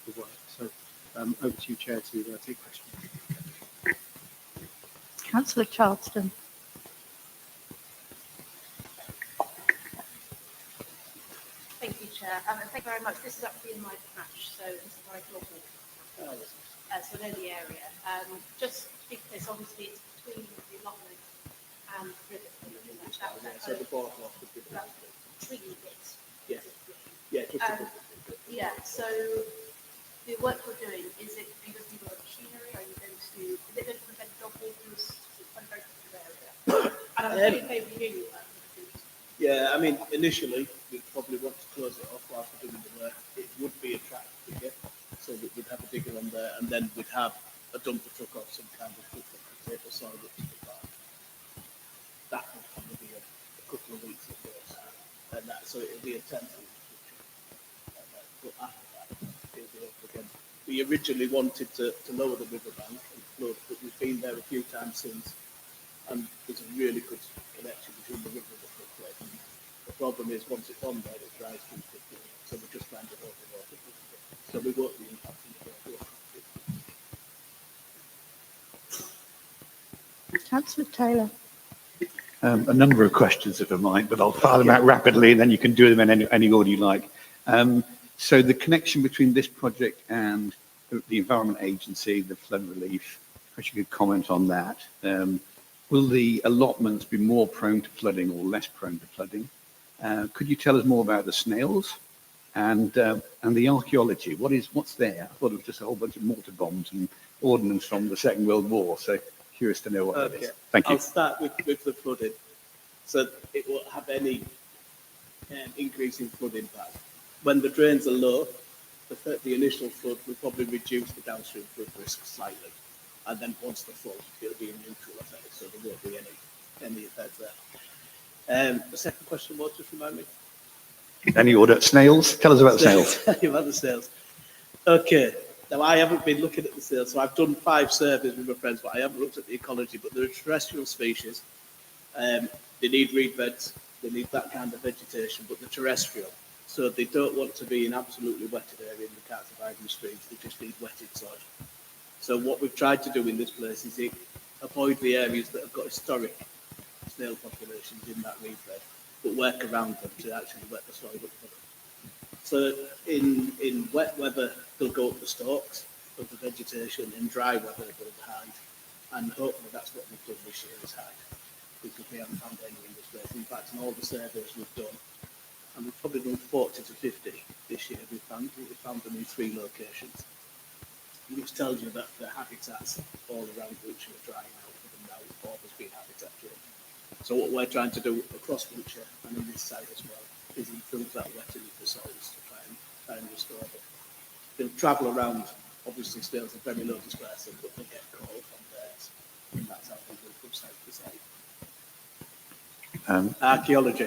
of work. So over to you, Chair, to take questions. Councillor Charleston. Thank you, Chair. Thank you very much. This is actually in my patch, so this is very local. So I know the area. Just because obviously it's between the allotment and the river. So the boardwalk would be that tree bit. Yeah. Yeah, just yeah, so the work we're doing, is it going to be machinery? Are you going to, is it going to prevent dog walkers? It's a very good area. And I'm really in favour of you. Yeah, I mean, initially, we'd probably want to close it off whilst we're doing the work. It would be a track digger, so that we'd have a digger on there, and then we'd have a dumper truck or some kind of truck that could take the soil up to the park. That would probably be a couple of weeks, of course, and that, so it'll be a temporary. But after that, it'll be up again. We originally wanted to lower the riverbank and flood, but we've been there a few times since, and there's a really good connection between the river and the floodplain. The problem is once it's on there, it dries too quickly, so we're just trying to hold the water. So we won't be impacting the water. Councillor Taylor. A number of questions, if I might, but I'll fire them out rapidly, and then you can do them in any order you like. So the connection between this project and the Environment Agency, the flood relief, if you could comment on that. Will the allotments be more prone to flooding or less prone to flooding? Could you tell us more about the snails and the archaeology? What's there? I thought it was just a whole bunch of mortar bombs and ordnance from the Second World War. So curious to know what that is. Thank you. I'll start with the flooding. So it won't have any increase in flood impact. When the drains are low, the initial flood will probably reduce the downstream flood risk slightly. And then once they're full, it'll be a neutral effect, so there won't be any effect there. The second question was, just remind me. Any order? Snails? Tell us about snails. Tell you about the snails. Okay. Now, I haven't been looking at the snails, so I've done 5 surveys with my friends, but I haven't looked at the ecology. But they're a terrestrial species. They need reed beds, they need that kind of vegetation, but they're terrestrial. So they don't want to be in absolutely wetted area in the can't survive in the streams. They just need wetted soil. So what we've tried to do in this place is avoid the areas that have got historic snail populations in that reed bed, but work around them to actually wet the soil up for them. So in wet weather, they'll go up the stalks of the vegetation. In dry weather, they'll hide. And hopefully that's what we've done this year, is hide. Because we haven't found any in this place. In fact, in all the surveys we've done, and we've probably done 40 to 50 this year, we found them in 3 locations. Which tells you that the habitats all around Wiltshire are drying out for them now, or there's been habitat change. So what we're trying to do across Wiltshire and in this side as well is improve that wetting of the soils to try and restore them. They'll travel around. Obviously, snails are very low dispersal, but they get caught up on theirs, and that's how they move from side to side.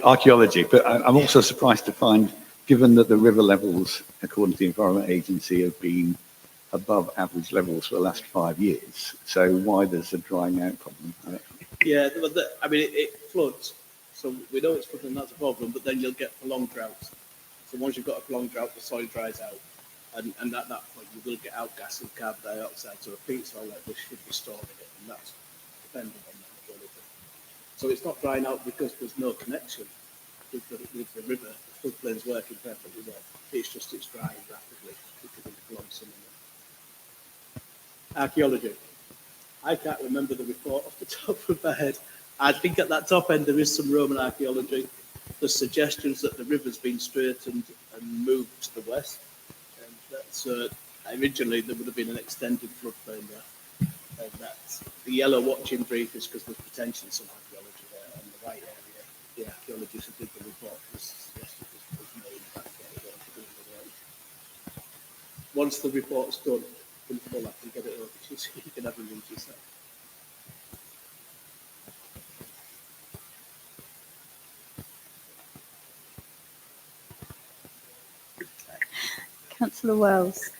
Archaeology, but I'm also surprised to find, given that the river levels, according to the Environment Agency, have been above average levels for the last 5 years. So why there's a drying out problem? Yeah, I mean, it floods. So we know it's flooding, that's a problem, but then you'll get prolonged droughts. So once you've got a prolonged drought, the soil dries out. And at that point, you will get outgassing and carbon dioxide. So a peat soil like this should be storing it, and that's dependent on that quality. So it's not drying out because there's no connection with the river. The floodplain's working perfectly well. It's just it's drying rapidly because of the prolonged summer. Archaeology. I can't remember the report off the top of my head. I think at that top end there is some Roman archaeology. There's suggestions that the river's been straightened and moved to the west. And that's, originally there would have been an extended floodplain there. And that's the yellow watching brief is because there's potentially some archaeology there. And the white area, the archaeologist who did the report was suggested was made back there. Once the report's done, I can get it over to you so you can have a read yourself. Councillor Wells.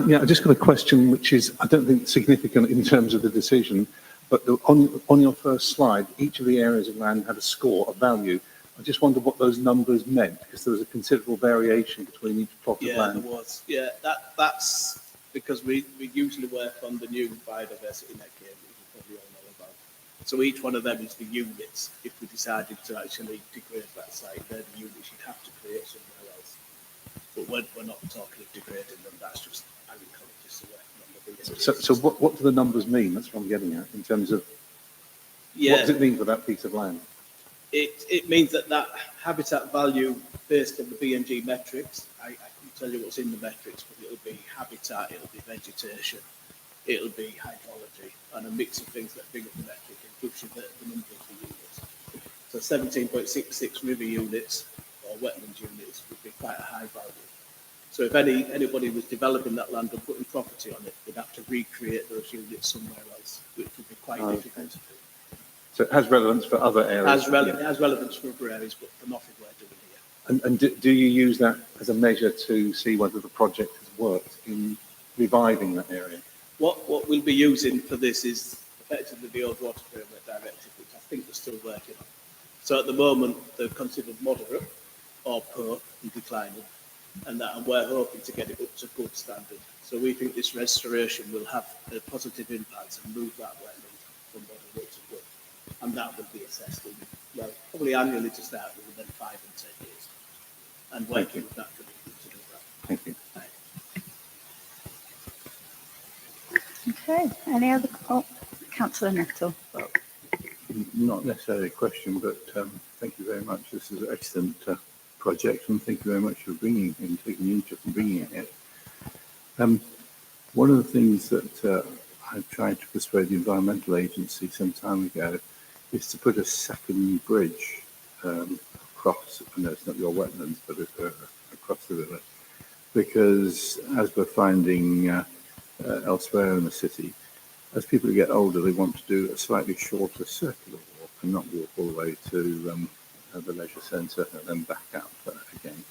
Yeah, I just got a question which is, I don't think significant in terms of the decision, but on your first slide, each of the areas of land had a score, a value. I just wondered what those numbers meant, because there was a considerable variation between each plot of Yeah, land. there was. Yeah, that's because we usually work on the new biodiversity net game, which you probably all know about. So each one of them is the units. If we decided to actually degrade that site, they're the units you'd have to create somewhere else. But we're not talking of degrading them. That's just agriculturists working on the biggest. So what do the numbers mean? That's what I'm getting at, in terms of Yeah. what does it mean for that piece of land? It means that habitat value based on the B&G metrics, I couldn't tell you what's in the metrics, but it'll be habitat, it'll be vegetation, it'll be hydrology, and a mix of things that bring up the metric, including the number of the units. So 17.66 river units or wetlands units would be quite a high value. So if anybody was developing that land and putting property on it, they'd have to recreate those units somewhere else, which would be quite difficult to do. So it has relevance for other areas. It has relevance for other areas, but for nothing we're doing here. And do you use that as a measure to see whether the project has worked in reviving that area? What we'll be using for this is effectively the old water framework directive, which I think we're still working on. So at the moment, they're considered moderate or poor and declining, and we're hoping to get it up to good standard. So we think this restoration will have a positive impact and move that wetland from moderate to good. And that will be assessed in, probably annually to start with, within 5 and 10 years. And working with that committee to do that. Thank you. Okay, any other, Councillor Nettle? Not necessarily a question, but thank you very much. This is an excellent project, and thank you very much for taking interest in bringing it here. One of the things that I've tried to persuade the Environmental Agency some time ago is to put a second bridge across, I know it's not your wetlands, but across the river, because as we're finding elsewhere in the city, as people get older, they want to do a slightly shorter circular walk and not walk all the way to the leisure centre and then back out again.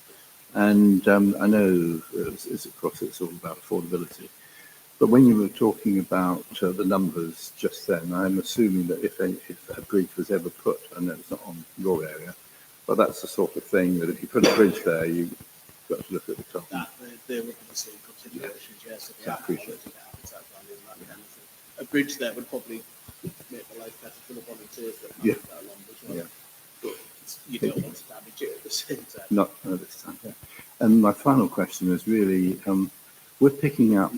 And I know it's all about affordability. But when you were talking about the numbers just then, I'm assuming that if a bridge was ever put, I know it's not on your area, but that's the sort of thing that if you put a bridge there, you've got to look at the top. They would be seeing considerations, yes. Yeah, I appreciate it. A bridge there would probably make the life better for the volunteers that have that along as well. Yeah. But you don't want to damage it at the same time. Not this time, yeah. And my final question is really, we're picking up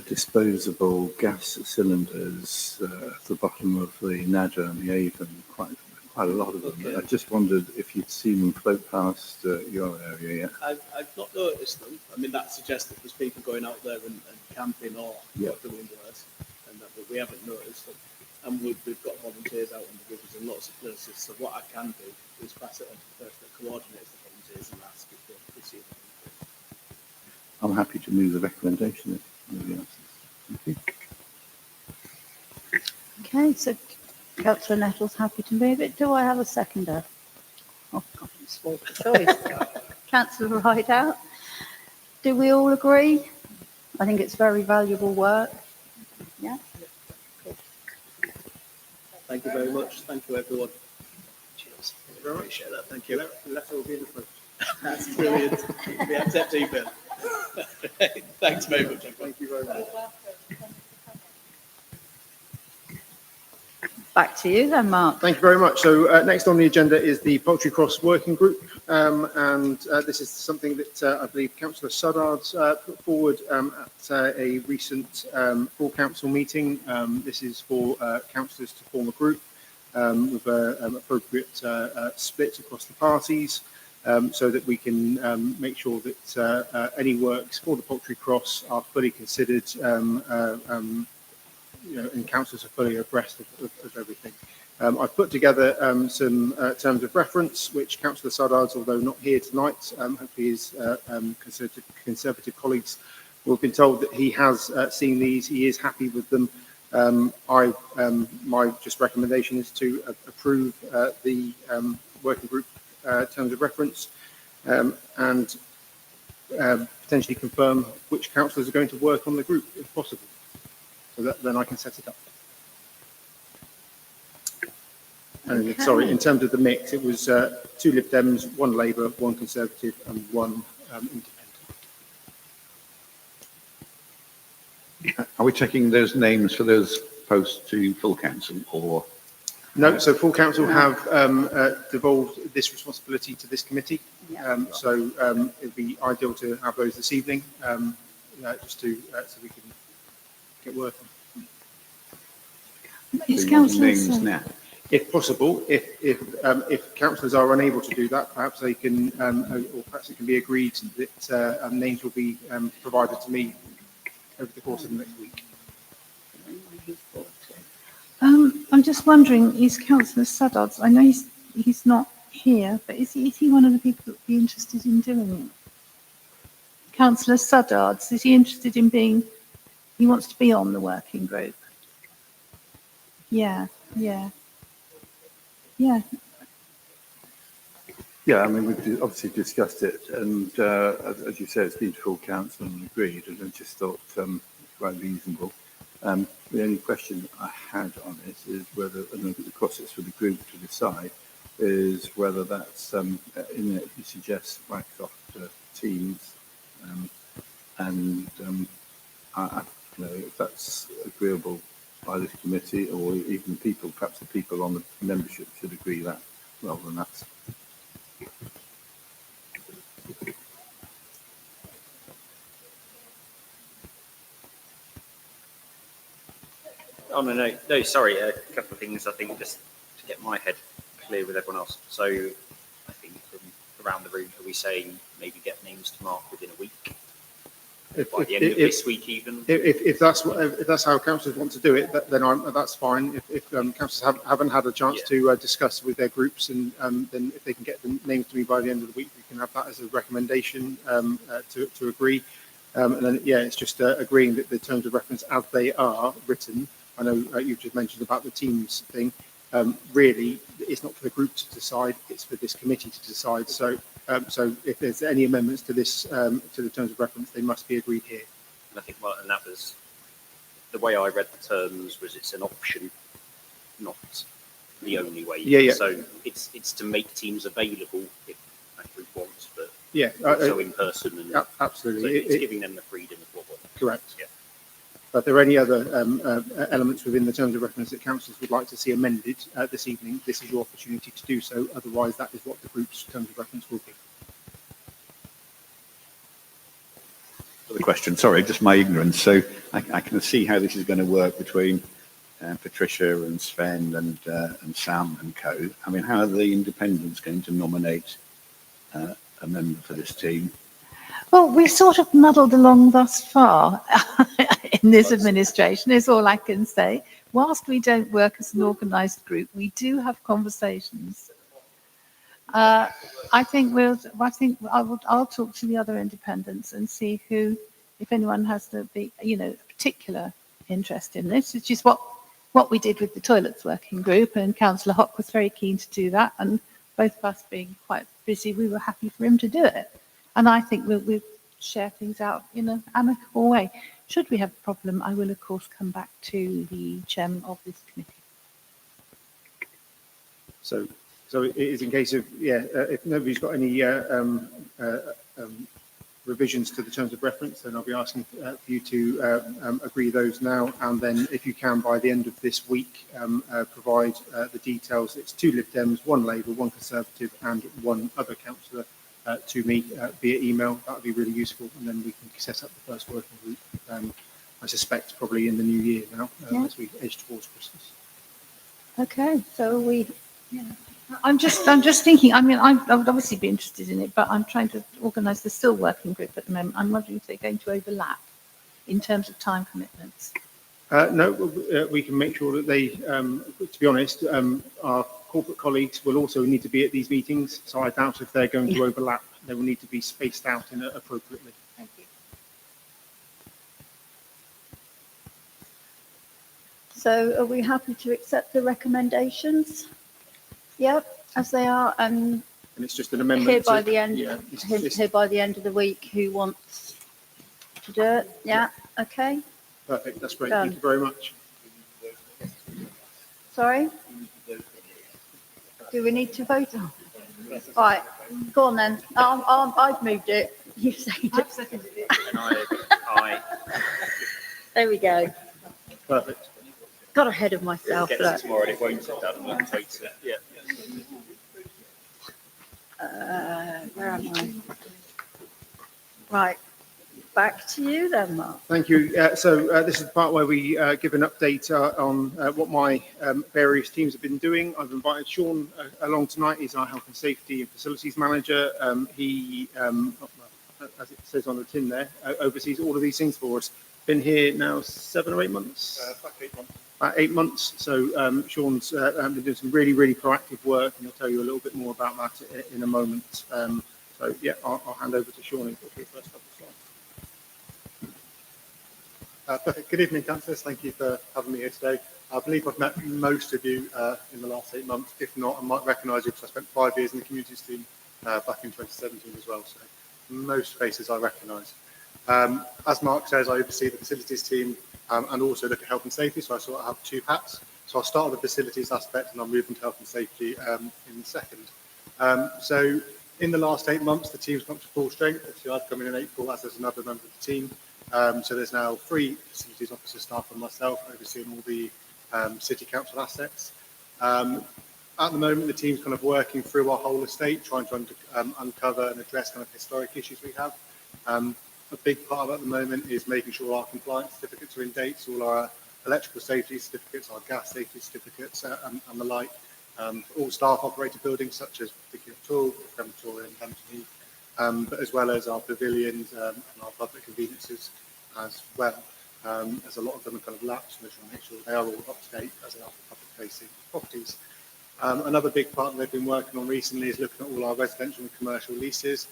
disposable gas cylinders at the bottom of the Nadder and the Avon, quite a lot of them. Okay. I just wondered if you'd seen them float past your area yet. I've not noticed them. I mean, that suggests that there's people going out there and camping or doing worse, but we haven't noticed them. And we've got volunteers out on the rivers in lots of places. So what I can do is pass it on to the person that coordinates the volunteers and ask if they see them. I'm happy to move the recommendation if nobody else is. Thank you. Okay, so Councillor Nettle's happy to move it. Do I have a seconder? Oh, God, I'm spoiled for choice. Councillor Rideout. Do we all agree? I think it's very valuable work. Yeah? Thank you very much. Thank you, everyone. Cheers. I appreciate that. Thank you. Letter will be in the front. That's brilliant. We accept email. Thanks very much. Thank you very much. Back to you then, Mark. Thank you very much. So next on the agenda is the Poultry Cross Working Group, and this is something that I believe Councillor Suddard's put forward at a recent full council meeting. This is for councillors to form a group with an appropriate split across the parties, so that we can make sure that any works for the Poultry Cross are fully considered, and councillors are fully abreast of everything. I've put together some terms of reference, which Councillor Suddard's, although not here tonight, hopefully his Conservative colleagues will have been told that he has seen these. He is happy with them. My just recommendation is to approve the working group terms of reference, and potentially confirm which councillors are going to work on the group, if possible. So that then I can set it up. And Okay. sorry, in terms of the mix, it was 2 Lib Dems, 1 Labour, 1 Conservative and 1 independent. Are we taking those names for those posts to full council or? No, so full council have devolved this responsibility to this committee. Yeah. It'd be ideal to have those this evening, just to so we can get working. It's So you want councillor names now? If possible, if councillors are unable to do that, perhaps they can, or perhaps it can be agreed that names will be provided to me over the course of the next week. I'm just wondering, is Councillor Suddards, I know he's not here, but is he one of the people that would be interested in doing it? Councillor Suddards, is he interested in being, he wants to be on the working group? Yeah. Yeah, I mean, we've obviously discussed it, and as you said, it's been to full council and agreed, and I just thought it's quite reasonable. The only question I had on it is whether, and of course it's for the group to decide, is whether that's, in it, you suggest Microsoft Teams, if that's agreeable by this committee, or even people, perhaps the people on the membership should agree that rather than us. Oh, no, sorry, a couple of things I think just to get my head clear with everyone else. So I think from around the room, are we saying maybe get names to mark within a week? By the end of this week even? If that's how councillors want to do it, then that's fine. If councillors haven't had a chance to discuss with their groups, and then if they can get the names to me by the end of the week, we can have that as a recommendation to agree. And then, it's just agreeing that the terms of reference as they are written. I know you've just mentioned about the Teams thing. Really, it's not for the group to decide; it's for this committee to decide. So if there's any amendments to this to the terms of reference, they must be agreed here. And I think, and that was the way I read the terms was it's an option, not the only way. Yeah. So it's to make Teams available if a group wants, but so in person and absolutely, so it's giving them the freedom of what works. Correct. Yeah. But there are any other elements within the terms of reference that councillors would like to see amended this evening, this is your opportunity to do so. Otherwise, that is what the group's terms of reference will be. The question, sorry, just my ignorance. So I can see how this is going to work between Patricia and Sven and Sam and co. I mean, how are the independents going to nominate a member for this team? Well, we've sort of muddled along thus far in this administration, is all I can say. Whilst we don't work as an organised group, we do have conversations. I'll talk to the other independents and see who, if anyone has a particular interest in this, which is what we did with the toilets working group, and Councillor Hock was very keen to do that, and both of us being quite busy, we were happy for him to do it. And I think we'll share things out in an amicable way. Should we have a problem, I will, of course, come back to the chairman of this committee. So it is in case of, if nobody's got any revisions to the terms of reference, then I'll be asking for you to agree those now. And then if you can, by the end of this week, provide the details. It's 2 Lib Dems, 1 Labour, 1 Conservative and 1 other councillor to me via email. That would be really useful, and then we can set up the first working group. I suspect probably in the new year now, as we edge towards Christmas. Okay, so I'm just thinking. I mean, I would obviously be interested in it, but I'm trying to organise the still working group at the moment. I'm wondering if they're going to overlap in terms of time commitments. No, we can make sure that they. To be honest, our corporate colleagues will also need to be at these meetings, so I doubt if they're going to overlap. They will need to be spaced out appropriately. Thank you. So are we happy to accept the recommendations? Yep, as they are, and it's just an amendment. Here by the end of the week, who wants to do it? Yeah, okay. Perfect, that's great. Done. Thank you very much. Sorry? Do we need to vote on? Right, go on then. I've moved it. You seconded it. I've seconded it. And I There we go. Perfect. Got ahead of it myself. gets Look. it tomorrow and it won't sit down and look votes it. Yeah. Where am I? Right, back to you then, Mark. Thank you. So this is the part where we give an update on what my various teams have been doing. I've invited Sean along tonight. He's our health and safety and facilities manager. He, as it says on the tin there, oversees all of these things for us. Been here now 7 or 8 months? About 8 months. About 8 months. So Sean's been doing some really, really proactive work, and he'll tell you a little bit more about that in a moment. So yeah, I'll hand over to Sean and go through the first couple of slides. Perfect. Good evening, councillors. Thank you for having me here today. I believe I've met most of you in the last 8 months. If not, I might recognise you because I spent 5 years in the communities team back in 2017 as well. So most faces I recognise. As Mark says, I oversee the facilities team and also look at health and safety. So I sort of have 2 hats. So I'll start with the facilities aspect and I'll move into health and safety in a second. So in the last 8 months, the team's gone to full strength. Obviously, I've come in April, as there's another member of the team. So there's now 3 facilities officer staff and myself overseeing all the city council assets. At the moment, the team's kind of working through our whole estate, trying to uncover and address kind of historic issues we have. A big part of it at the moment is making sure our compliance certificates are in date, so all our electrical safety certificates, our gas safety certificates and the like. All staff operated buildings such as Vicky Tool, Crematorium, Hampton, but as well as our pavilions and our public conveniences as well. As a lot of them are kind of lapsed, and we're trying to make sure they are all up to date as they are for public facing properties. Another big part that they've been working on recently is looking at all our residential and commercial leases,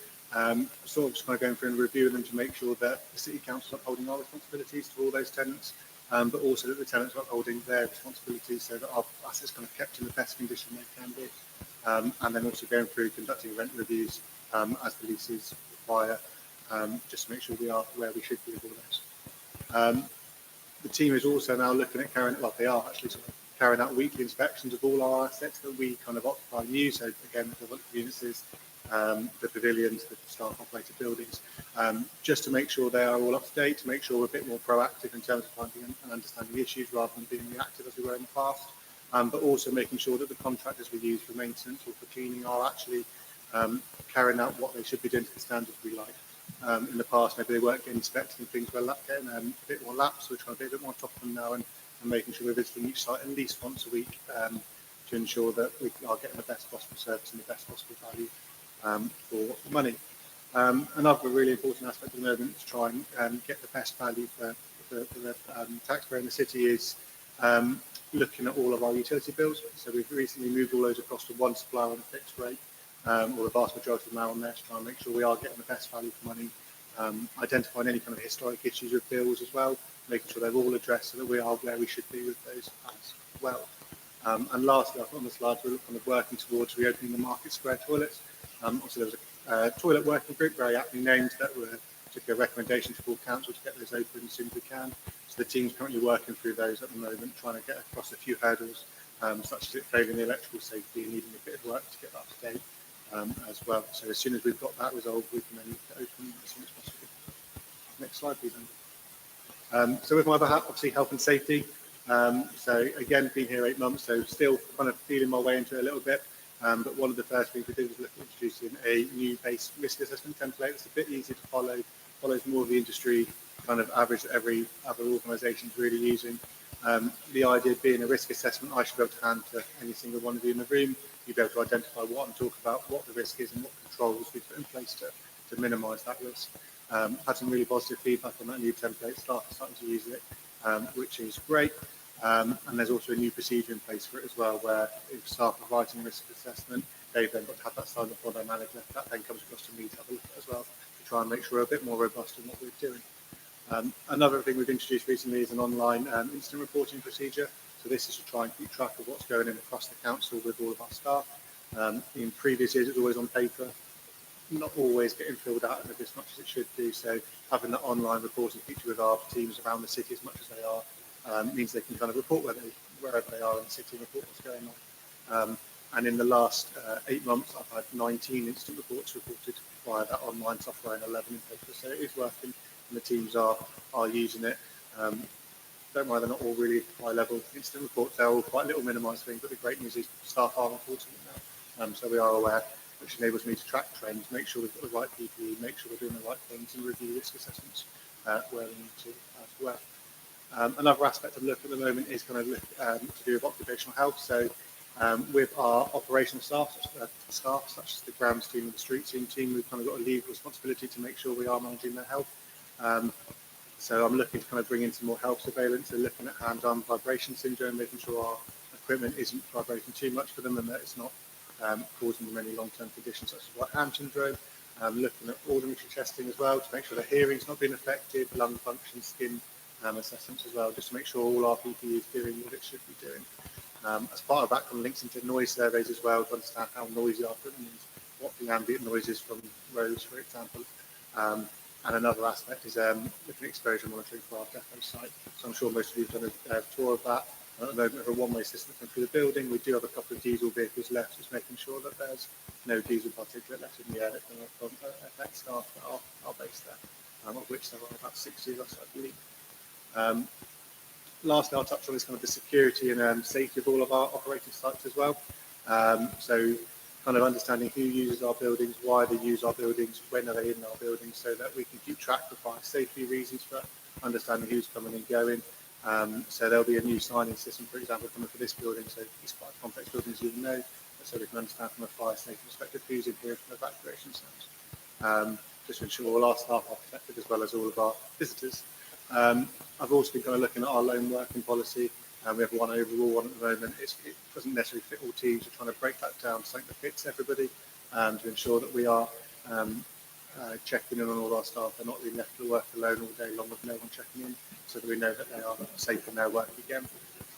sort of just kind of going through and reviewing them to make sure that the city council is upholding our responsibilities to all those tenants, but also that the tenants are upholding their responsibilities so that our assets kind of kept in the best condition they can be. And then also going through conducting rent reviews as the leases require, just to make sure we are where we should be with all those. The team is also now looking at they are actually sort of carrying out weekly inspections of all our assets that we kind of occupy and use. So again, the public units, the pavilions, the staff operated buildings, just to make sure they are all up to date, to make sure we're a bit more proactive in terms of finding and understanding issues rather than being reactive as we were in the past. But also making sure that the contractors we use for maintenance or for cleaning are actually carrying out what they should be doing to the standards we like. In the past, maybe they weren't getting inspected and things were getting a bit more lapsed, so we're trying to be a bit more on top of them now and making sure we're visiting each site at least once a week to ensure that we are getting the best possible service and the best possible value for money. Another really important aspect at the moment to try and get the best value for the taxpayer in the city is looking at all of our utility bills. So we've recently moved all those across to one supplier on a fixed rate, or the vast majority of them are on there, to try and make sure we are getting the best value for money, identifying any kind of historic issues with bills as well, making sure they're all addressed so that we are where we should be with those as well. And lastly, on the slides, we're kind of working towards reopening the Market Square toilets. Also, there was a toilet working group, very aptly named, that took a recommendation to full council to get those open as soon as we can. So the team's currently working through those at the moment, trying to get across a few hurdles, such as it failing the electrical safety and needing a bit of work to get that up to date as well. So as soon as we've got that resolved, we can then look at opening as soon as possible. Next slide, please, Andy. So with my other hat, obviously health and safety. So again, been here 8 months, so still kind of feeling my way into it a little bit. But one of the first things we did was look at introducing a new base risk assessment template. It's a bit easier to follow, follows more of the industry kind of average that every other organisation is really using. The idea being a risk assessment, I should be able to hand to any single one of you in the room. You'll be able to identify what and talk about what the risk is and what controls we put in place to minimise that risk. Had some really positive feedback on that new template. Staff are starting to use it, which is great. And there's also a new procedure in place for it as well, where if staff are writing a risk assessment, they've then got to have that signed off by their manager. That then comes across to me to have a look at as well, to try and make sure we're a bit more robust in what we're doing. Another thing we've introduced recently is an online incident reporting procedure. So this is to try and keep track of what's going in across the council with all of our staff. In previous years, it was always on paper, not always getting filled out as much as it should do. So having that online reporting feature with our teams around the city as much as they are means they can kind of report wherever they are in the city and report what's going on. And in the last 8 months, I've had 19 incident reports reported via that online software and 11 in paper. So it is working, and the teams are using it. Don't worry, they're not all really high-level incident reports. They're all quite little minimised things, but the great news is staff are reporting it now. So we are aware, which enables me to track trends, make sure we've got the right PPE, make sure we're doing the right things, and review risk assessments where we need to as well. Another aspect of look at the moment is kind of to do with occupational health. So with our operational staff, such as the grounds team and the street team, we've kind of got a legal responsibility to make sure we are managing their health. So I'm looking to kind of bring in some more health surveillance, so looking at hand-arm vibration syndrome, making sure our equipment isn't vibrating too much for them and that it's not causing them any long-term conditions such as white hand syndrome. Looking at auditory testing as well to make sure the hearing's not being affected, lung function, skin assessments as well, just to make sure all our PPE is doing what it should be doing. As part of that, kind of links into noise surveys as well to understand how noisy our equipment is, what the ambient noise is from roads, for example. And another aspect is looking at exposure monitoring for our depot site. So I'm sure most of you have done a tour of that. At the moment, we have a one-way system coming through the building. We do have a couple of diesel vehicles left, just making sure that there's no diesel particulate left in the air that can affect staff that are based there, of which there are about 60 of us, I believe. Lastly, I'll touch on is kind of the security and safety of all of our operating sites as well. So kind of understanding who uses our buildings, why they use our buildings, when are they in our buildings, so that we can keep track of fire safety reasons for understanding who's coming and going. So there'll be a new signing system, for example, coming for this building. So it's quite a complex building, as you know, so we can understand from a fire safety perspective who's in here from evacuation zones. Just to ensure all our staff are protected as well as all of our visitors. I've also been kind of looking at our lone working policy. We have one overall one at the moment. It doesn't necessarily fit all teams. We're trying to break that down to something that fits everybody to ensure that we are checking in on all our staff. They're not being left to work alone all day long with no one checking in, so that we know that they are safe in their work again.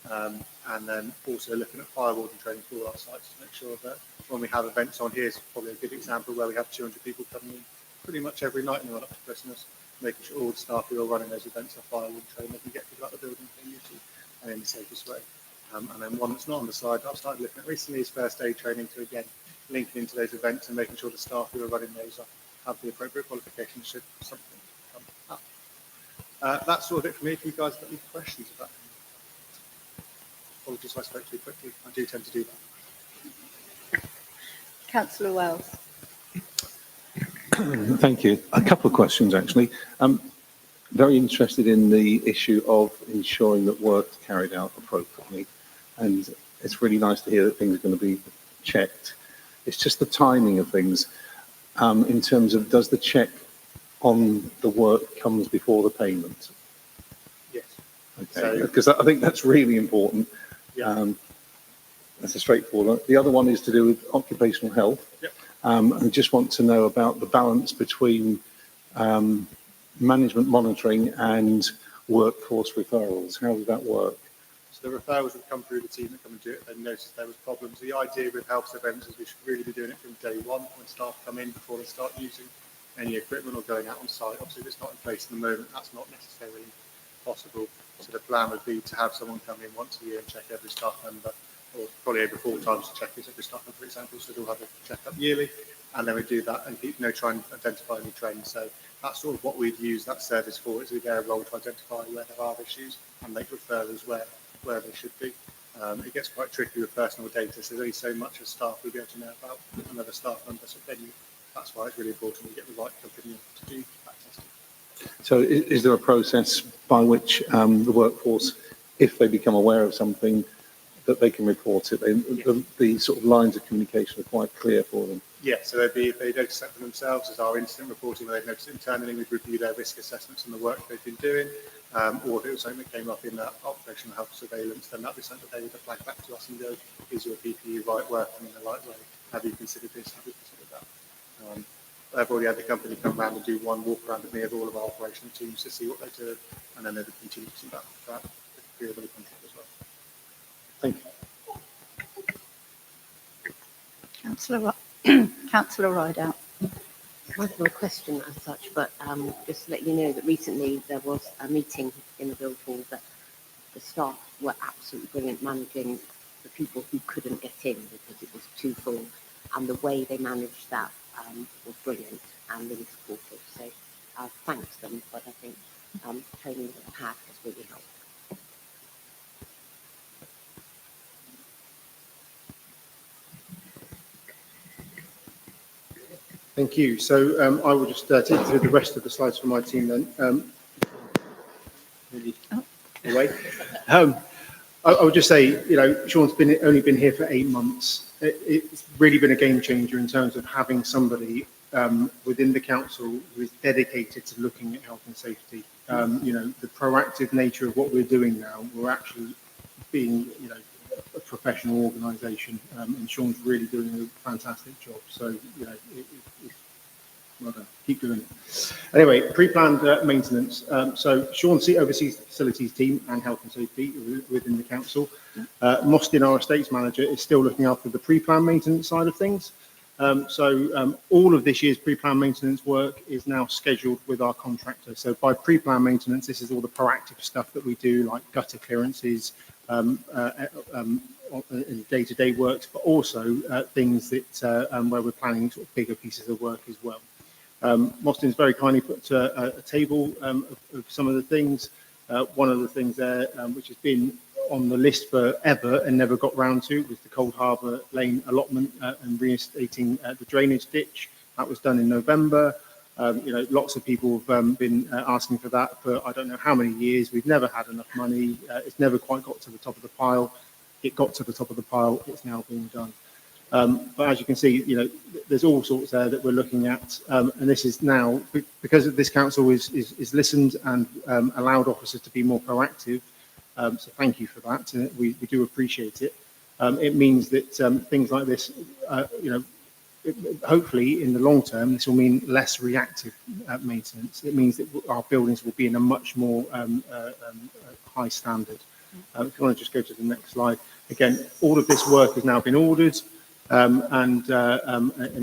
And then also looking at firewalling training for all our sites to make sure that when we have events on, here's probably a good example where we have 200 people coming in pretty much every night in the run up to Christmas, making sure all the staff who are running those events are firewall trained, they can get people out of the building if they need to, and in the safest way. And then one that's not on the slide that I've started looking at recently is first aid training to, again, linking into those events and making sure the staff who are running those have the appropriate qualifications should something come up. That's sort of it for me. If you guys have any questions about it. Apologies if I spoke too quickly. I do tend to do that. Councillor Wells. Thank you. A couple of questions, actually. Very interested in the issue of ensuring that work's carried out appropriately. And it's really nice to hear that things are going to be checked. It's just the timing of things in terms of, does the check on the work comes before the payment? Yes. Okay, because I think that's really important. Yeah. That's a straightforward one. The other one is to do with occupational health. Yep. I just want to know about the balance between management monitoring and workforce referrals. How does that work? So the referrals would come through the team that come and do it. They noticed there was problems. The idea with health events is we should really be doing it from day one when staff come in before they start using any equipment or going out on site. Obviously, if it's not in place at the moment, that's not necessarily possible. So the plan would be to have someone come in once a year and check every staff member, or probably over 4 times to check every staff member, for example. So they'll have a checkup yearly, and then we do that and keep, try and identify any trends. So that's sort of what we'd use that service for, is their role to identify where there are issues and make referrals where they should be. It gets quite tricky with personal data, so there's only so much as staff will be able to know about another staff member. So then that's why it's really important we get the right company to do that testing. So is there a process by which the workforce, if they become aware of something, that they can report it? The sort of lines of communication are quite clear for them. Yeah, so if they notice that for themselves, as our incident reporting, where they've noticed it internally, we'd review their risk assessments and the work they've been doing, or if it was something that came up in that occupational health surveillance, then that'd be something that they would flag back to us and go, is your PPE right, working in the right way? Have you considered this? Have you considered that? I've already had the company come around and do one walk around with me of all of our operational teams to see what they do, and then they would continue to see that throughout the period of the contract as well. Thank you. Councillor Rideout. I have no question as such, but just to let you know that recently there was a meeting in the Guildhall that the staff were absolutely brilliant managing the people who couldn't get in because it was too full, and the way they managed that was brilliant and really supportive. So thanks them, but I think training that I've had has really helped. Thank you. So I will just take you through the rest of the slides for my team then. Really away. I would just say, Sean's only been here for 8 months. It's really been a game changer in terms of having somebody within the council who is dedicated to looking at health and safety. The proactive nature of what we're doing now, we're actually being, a professional organisation, and Sean's really doing a fantastic job. So, well done. Keep doing it. Anyway, pre-planned maintenance. So Sean oversees the facilities team and health and safety within the council. Mostyn, our estates manager, is still looking after the pre-planned maintenance side of things. All of this year's pre-planned maintenance work is now scheduled with our contractor. So by pre-planned maintenance, this is all the proactive stuff that we do, like gutter clearances, day-to-day works, but also things that where we're planning sort of bigger pieces of work as well. Mostyn's very kindly put a table of some of the things. One of the things there, which has been on the list forever and never got round to, was the Cold Harbour Lane allotment and reinstating the drainage ditch. That was done in November. Lots of people have been asking for that for I don't know how many years. We've never had enough money. It's never quite got to the top of the pile. It got to the top of the pile. It's now being done. But as you can see, there's all sorts there that we're looking at, and this is now because this council is listened and allowed officers to be more proactive. So thank you for that. We do appreciate it. It means that things like this, hopefully in the long term, this will mean less reactive maintenance. It means that our buildings will be in a much more high standard. If you want to just go to the next slide. Again, all of this work has now been ordered and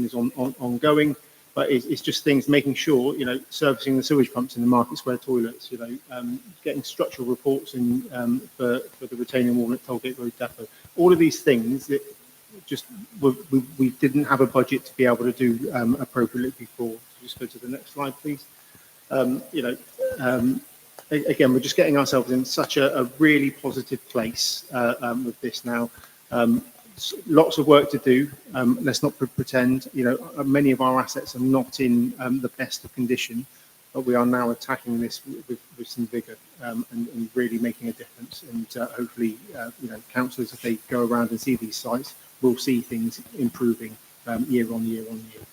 is ongoing. But it's just things making sure, servicing the sewage pumps in the Market Square toilets, getting structural reports in for the retaining wall at Tollgate Road Depot. All of these things that just we didn't have a budget to be able to do appropriately before. So just go to the next slide, please. Again, we're just getting ourselves in such a really positive place with this now. Lots of work to do. Let's not pretend, many of our assets are not in the best of condition, but we are now attacking this with some vigour and really making a difference. And hopefully, councillors, if they go around and see these sites, will see things improving year on year on year.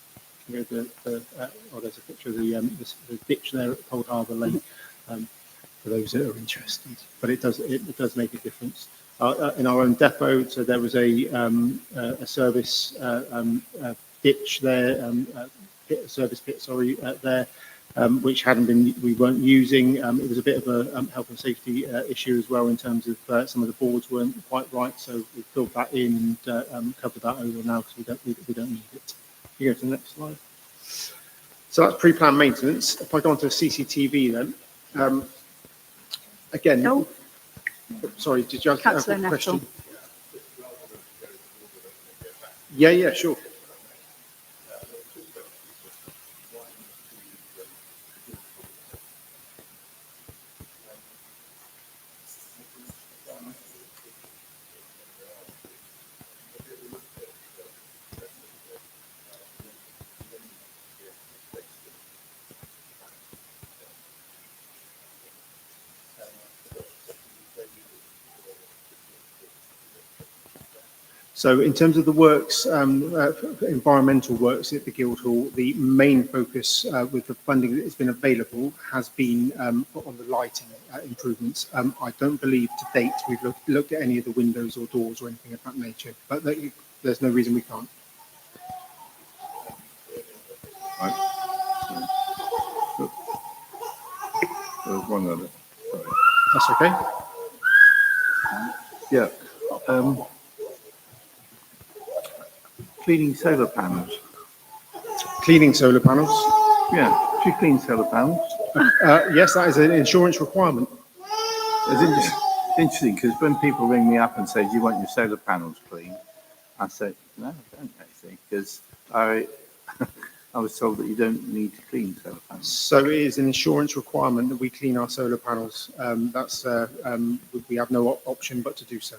There's a picture of the ditch there at Cold Harbour Lane for those that are interested. But it does make a difference. In our own depot, so there was a service ditch there, service pit, sorry, there, which we weren't using. It was a bit of a health and safety issue as well in terms of some of the boards weren't quite right, so we filled that in and covered that over now because we don't need it. You go to the next slide. So that's pre-planned maintenance. If I go on to CCTV then, again. No. Sorry, did you have a question? Nettle. Yeah, sure. So in terms of the works, environmental works at the Guildhall, the main focus with the funding that has been available has been on the lighting improvements. I don't believe to date we've looked at any of the windows or doors or anything of that nature, but there's no reason we can't. Right. There's one other. Sorry. That's okay. Yeah. Cleaning solar panels. Cleaning solar panels? Yeah. Do you clean solar panels? Yes, that is an insurance requirement. As in interesting because when people ring me up and say, "Do you want your solar panels clean?" I say, "No, I don't actually," because I I was told that you don't need to clean solar panels. So it is an insurance requirement that we clean our solar panels. We have no option but to do so.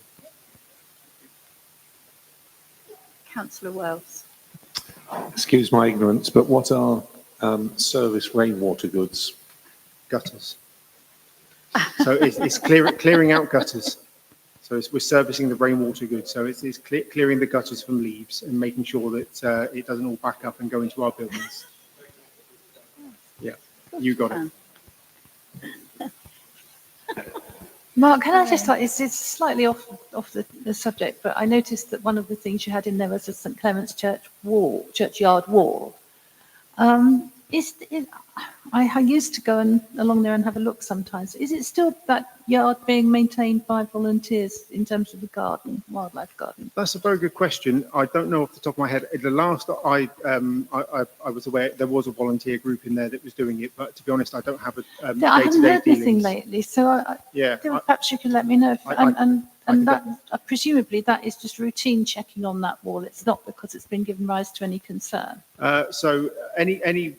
Councillor Wells. Excuse my ignorance, but what are service rainwater goods? Gutters. So it's clearing out gutters. So we're servicing the rainwater goods. So it's clearing the gutters from leaves and making sure that it doesn't all back up and go into our buildings. Yeah, you got it. Mark, can I just start? It's slightly off the subject, but I noticed that one of the things you had in there was a St Clement's churchyard wall. I used to go along there and have a look sometimes. Is it still that yard being maintained by volunteers in terms of the garden, wildlife garden? That's a very good question. I don't know off the top of my head. The last I was aware, there was a volunteer group in there that was doing it, but to be honest, I don't have a I haven't heard anything dealings. lately, so perhaps you can let me know. Presumably that is just routine checking on that wall. It's not because it's been given rise to any concern. So any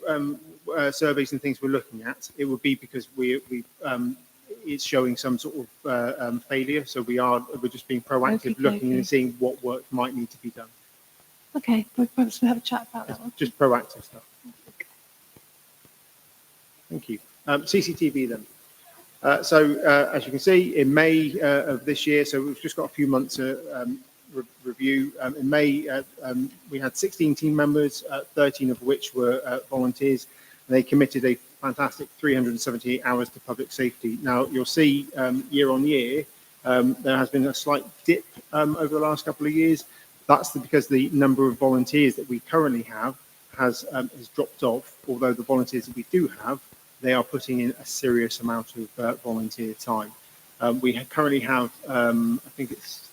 surveys and things we're looking at, it would be because it's showing some sort of failure. So we're just being proactive, looking and seeing what work might need to be done. Okay, perhaps we'll have a chat about that one. Just proactive stuff. Thank you. CCTV then. As you can see, in May of this year, so we've just got a few months review. In May, we had 16 team members, 13 of which were volunteers. They committed a fantastic 378 hours to public safety. Now, you'll see year on year, there has been a slight dip over the last couple of years. That's because the number of volunteers that we currently have has dropped off, although the volunteers that we do have, they are putting in a serious amount of volunteer time. We currently have, I think it's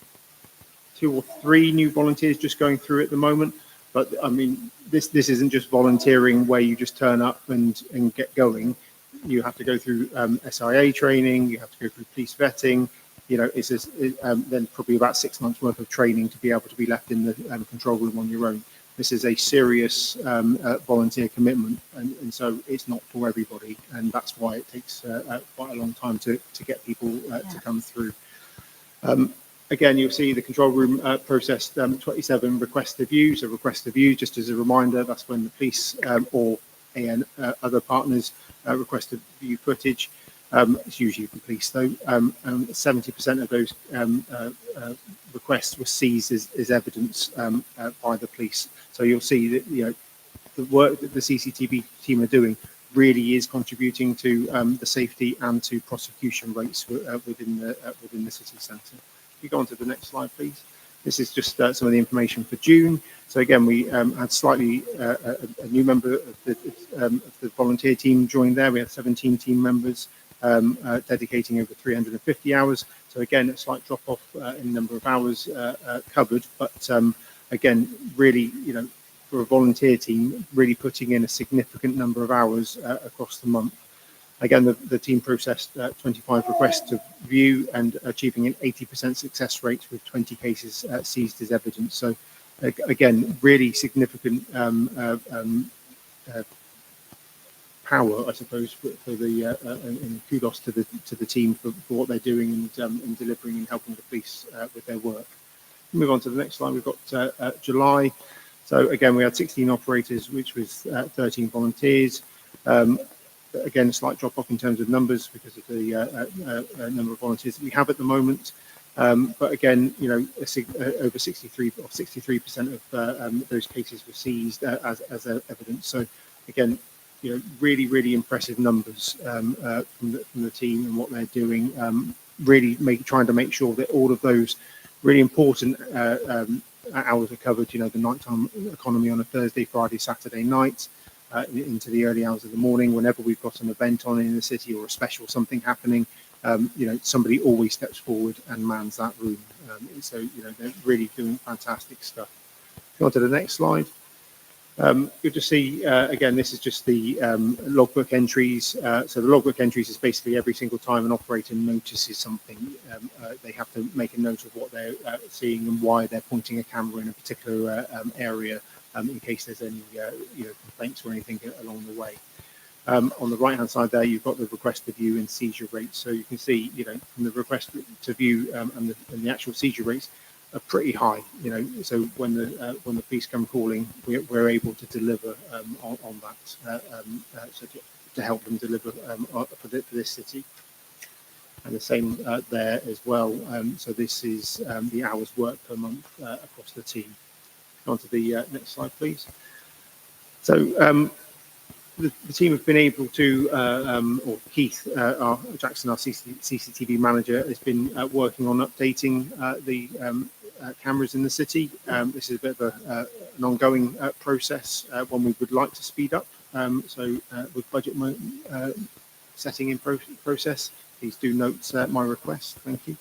2 or 3 new volunteers just going through at the moment. But I mean, this isn't just volunteering where you just turn up and get going. You have to go through SIA training. You have to go through police vetting. You know, then probably about 6 months worth of training to be able to be left in the control room on your own. This is a serious volunteer commitment, and so it's not for everybody, and that's why it takes quite a long time to get people to come through. Again, you'll see the control room processed 27 requests to view. So request to view, just as a reminder, that's when the police or other partners request to view footage. It's usually the police, though. 70% of those requests were seized as evidence by the police. So you'll see that the work that the CCTV team are doing really is contributing to the safety and to prosecution rates within the city centre. You go on to the next slide, please. This is just some of the information for June. So again, we had slightly a new member of the volunteer team joined there. We had 17 team members dedicating over 350 hours. So again, a slight drop off in number of hours covered, but again, really, for a volunteer team, really putting in a significant number of hours across the month. Again, the team processed 25 requests to view and achieving an 80% success rate with 20 cases seized as evidence. So again, really significant power, I suppose, for the and kudos to the team for what they're doing and delivering and helping the police with their work. Move on to the next slide. We've got July. So again, we had 16 operators, which was 13 volunteers. Again, a slight drop off in terms of numbers because of the number of volunteers that we have at the moment. But again, over 63% of those cases were seized as evidence. So again, really, really impressive numbers from the team and what they're doing. Really trying to make sure that all of those really important hours are covered. The nighttime economy on a Thursday, Friday, Saturday night. Into the early hours of the morning, whenever we've got an event on in the city or a special something happening, somebody always steps forward and mans that room. So they're really doing fantastic stuff. Go on to the next slide. Good to see, again, this is just the logbook entries. So the logbook entries is basically every single time an operator notices something, they have to make a note of what they're seeing and why they're pointing a camera in a particular area, in case there's any complaints or anything along the way. On the right-hand side there, you've got the request to view and seizure rates. So you can see, from the request to view and the actual seizure rates are pretty high. So when the police come calling, we're able to deliver on that, so to help them deliver for this city. And the same there as well. So this is the hours worked per month across the team. On to the next slide, please. So. The team have been able to, or Keith Jackson, our CCTV manager, has been working on updating the cameras in the city. This is a bit of an ongoing process, one we would like to speed up. So with budget setting in process, please do note my request. Thank you.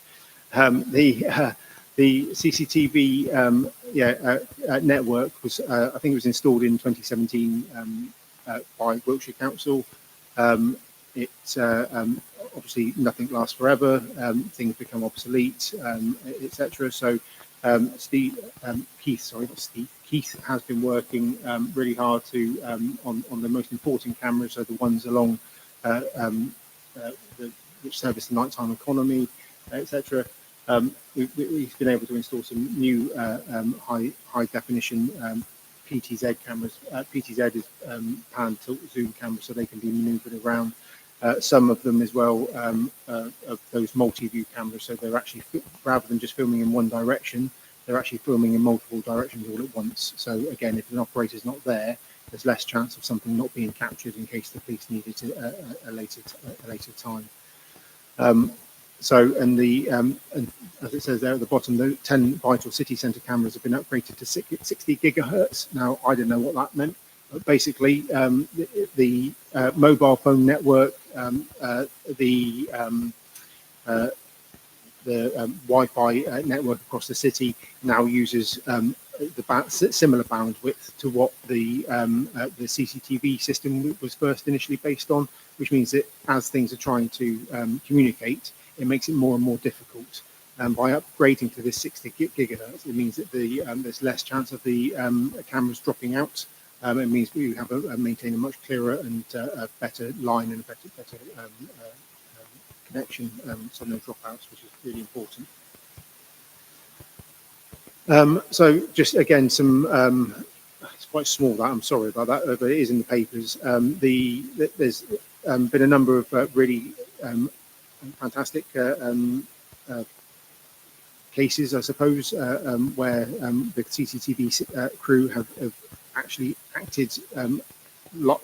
The CCTV network was, I think it was installed in 2017 by Wiltshire Council. Obviously nothing lasts forever, things become obsolete, etc. So Keith has been working really hard to on the most important cameras, so the ones along which service the nighttime economy, etc. We've been able to install some new high definition PTZ cameras. PTZ is pan tilt zoom cameras, so they can be manoeuvred around. Some of them as well of those multi-view cameras, so they're actually, rather than just filming in one direction, they're actually filming in multiple directions all at once. So again, if an operator's not there, there's less chance of something not being captured in case the police need it at a later time. And as it says there at the bottom, the 10 vital city centre cameras have been upgraded to 60 gigahertz. Now, I didn't know what that meant, but basically the mobile phone network, the Wi-Fi network across the city now uses similar bandwidth to what the CCTV system was first initially based on, which means that as things are trying to communicate, it makes it more and more difficult. And by upgrading to this 60 gigahertz, it means that there's less chance of the cameras dropping out. It means we have maintain a much clearer and a better line and a better connection, so no dropouts, which is really important. So just again, some it's quite small. That I'm sorry about that, but it is in the papers. There's been a number of really fantastic cases, I suppose, where the CCTV crew have actually acted, not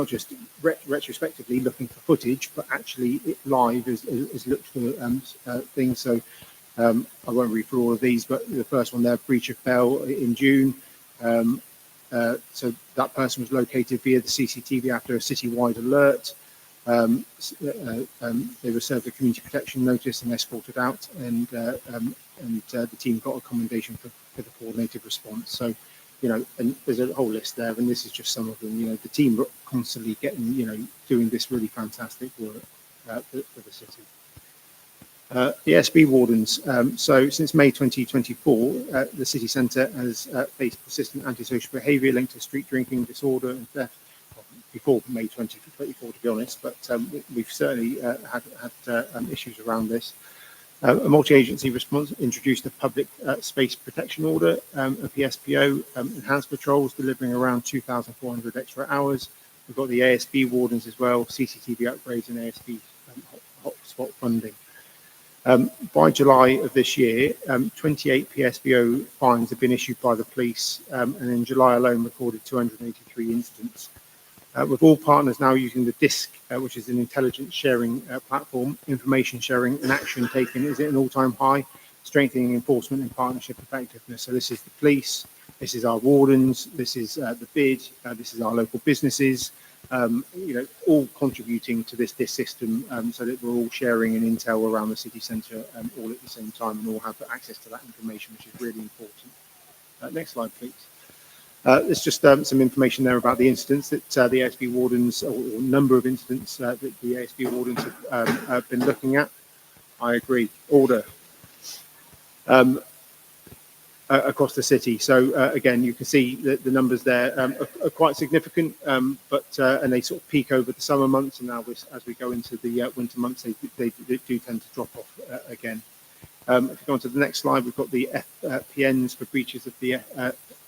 just retrospectively looking for footage, but actually live has looked for things. So I won't read through all of these, but the first one there, breach of bell in June. So that person was located via the CCTV after a citywide alert. They were served a community protection notice and escorted out, and the team got a commendation for the coordinated response. So, and there's a whole list there, and this is just some of them. The team are constantly getting, doing this really fantastic work for the city. ESB wardens. So since May 2024, the city centre has faced persistent antisocial behaviour linked to street drinking, disorder and theft. Before May 2024, to be honest, but we've certainly had issues around this. A multi-agency response introduced a public space protection order, a PSPO, enhanced patrols delivering around 2,400 extra hours. We've got the ASB wardens as well, CCTV upgrades and ASB hotspot funding. By July of this year, 28 PSPO fines have been issued by the police, and in July alone recorded 283 incidents. With all partners now using the DISC, which is an intelligence sharing platform, information sharing and action taken is at an all-time high, strengthening enforcement and partnership effectiveness. So this is the police, this is our wardens, this is the BID, this is our local businesses, all contributing to this DISC system, so that we're all sharing an intel around the city centre all at the same time and all have access to that information, which is really important. Next slide, please. There's just some information there about the incidents that the ASB wardens, or number of incidents that the ASB wardens have been looking at. I agree. Order. Across the city. So again, you can see that the numbers there are quite significant, and they sort of peak over the summer months, and now as we go into the winter months, they do tend to drop off again. If we go on to the next slide, we've got the FPNs for breaches of the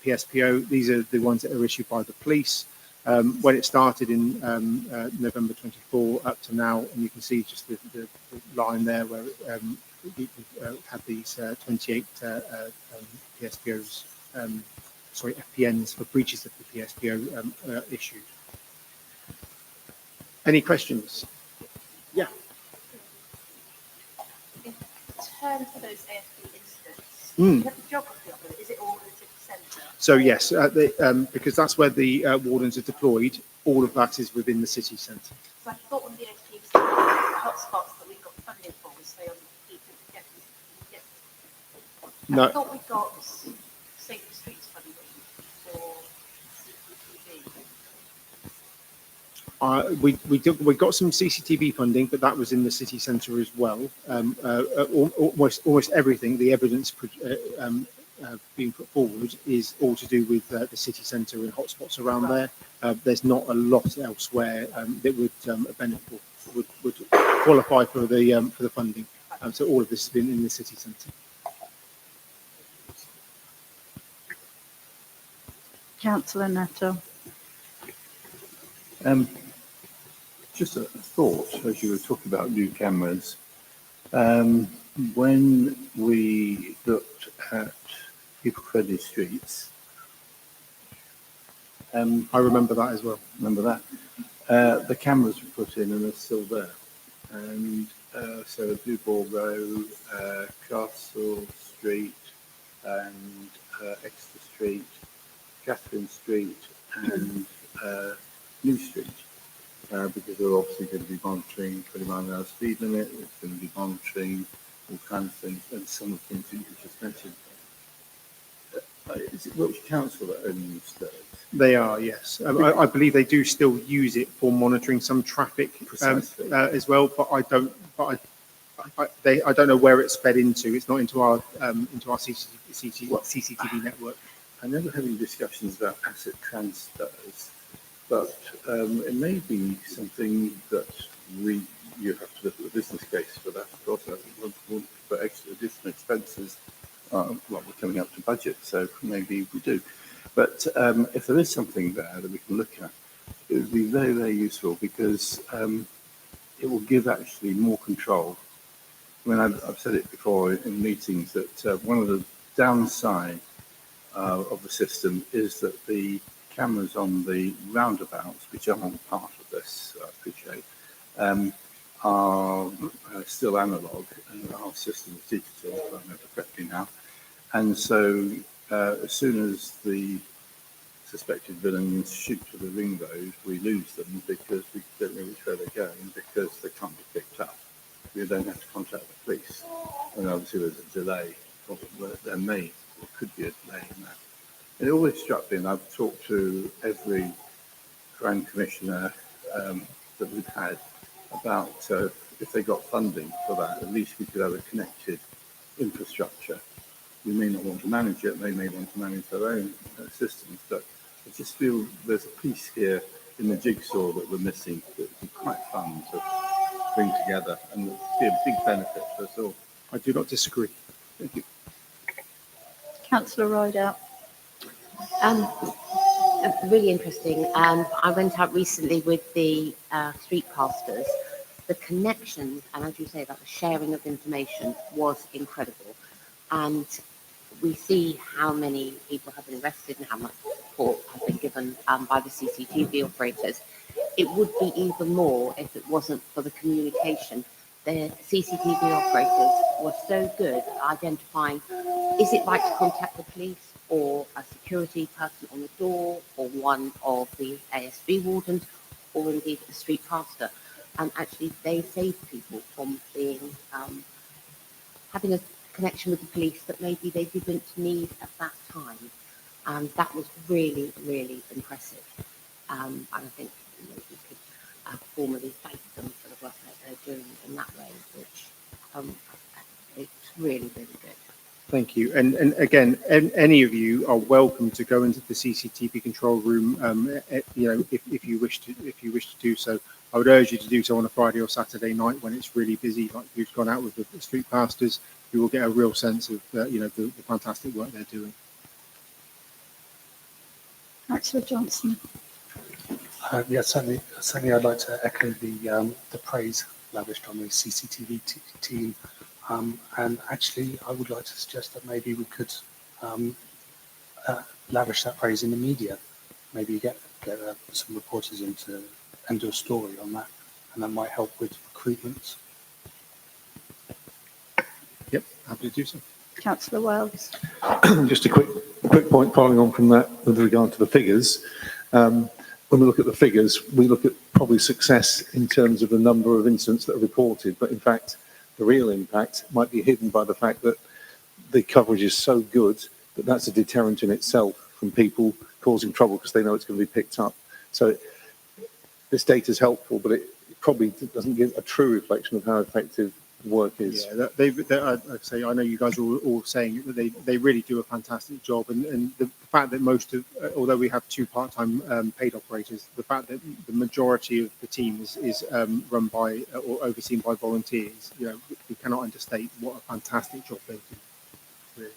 PSPO. These are the ones that are issued by the police. When it started in November 24 up to now, and you can see just the line there where we had these 28 PSPOs, FPNs for breaches of the PSPO issued. Any questions? Yeah. In terms of those ASB incidents, do you have the geography of it? Is it all in the city centre? So yes, because that's where the wardens are deployed, all of that is within the city centre. So I thought one of the ASB hotspots that we got funding for was say on the No. I thought we got Safe Streets funding for CCTV. We got some CCTV funding, but that was in the city centre as well. Almost everything, the evidence being put forward is all to do with the city centre and hotspots around there. There's not a lot elsewhere that would qualify for the funding. So all of this has been in the city centre. Councillor Nuttall. Just a thought as you were talking about new cameras. When we looked at people-friendly streets, I remember that as well. Remember that? The cameras were put in and they're still there. And so Guildhall Road, Castle Street, and Exeter Street, Catherine Street, and New Street. Because they're obviously going to be monitoring 20-mile-an-hour speed limit, it's going to be monitoring all kinds of things, and some of the things that you just mentioned. Is it Wiltshire Council that owns those? They are, yes. I believe they do still use it for monitoring some traffic as well, but I don't know where it's fed into. It's not into our CCTV network. I know we're having discussions about asset transfers, but it may be something that you have to look at the business case for that. Of course, for extra additional expenses, well, we're coming up to budget, so maybe we do. But if there is something there that we can look at, it would be very, very useful because it will give actually more control. I mean, I've said it before in meetings that one of the downside of the system is that the cameras on the roundabouts, which are on part of this, I appreciate, are still analogue, and our system is digital, if I remember correctly now. And so as soon as the suspected villains shoot to the ring road, we lose them because we don't know which way they're going because they can't be picked up. We then have to contact the police. And obviously there's a delay. There may or could be a delay in that. And it always struck me, and I've talked to every Grand Commissioner that we've had about if they got funding for that, at least we could have a connected infrastructure. We may not want to manage it, they may want to manage their own systems, but I just feel there's a piece here in the jigsaw that we're missing that would be quite fun to bring together and be a big benefit for us all. I do not disagree. Thank you. Councillor Rideout. Really interesting. I went out recently with the street pastors. The connection, and as you say, about the sharing of information was incredible. And we see how many people have been arrested and how much support has been given by the CCTV operators. It would be even more if it wasn't for the communication. The CCTV operators were so good at identifying, is it right to contact the police or a security person on the door or one of the ASB wardens or indeed a street pastor. And actually they saved people from being having a connection with the police that maybe they didn't need at that time. and that was really, really impressive. And I think we could formally thank them for the work that they're doing in that way, which it's really, really good. Thank you. And again, any of you are welcome to go into the CCTV control room. If you wish to do so. I would urge you to do so on a Friday or Saturday night when it's really busy, like you've gone out with the street pastors. You will get a real sense of the fantastic work they're doing. Councillor Johnson. Certainly I'd like to echo the praise lavished on the CCTV team. And actually, I would like to suggest that maybe we could lavish that praise in the media. Maybe get some reporters in and do a story on that, and that might help with recruitment. Yep, happy to do so. Councillor Wells. Just a quick point following on from that with regard to the figures. When we look at the figures, we look at probably success in terms of the number of incidents that are reported, but in fact, the real impact might be hidden by the fact that the coverage is so good that that's a deterrent in itself from people causing trouble because they know it's going to be picked up. So this data is helpful, but it probably doesn't give a true reflection of how effective the work is. Yeah, I'd say, I know you guys are all saying that they really do a fantastic job, and the fact that most of, although we have 2 part-time paid operators, the fact that the majority of the team is run by or overseen by volunteers, we cannot understate what a fantastic job they do. Really.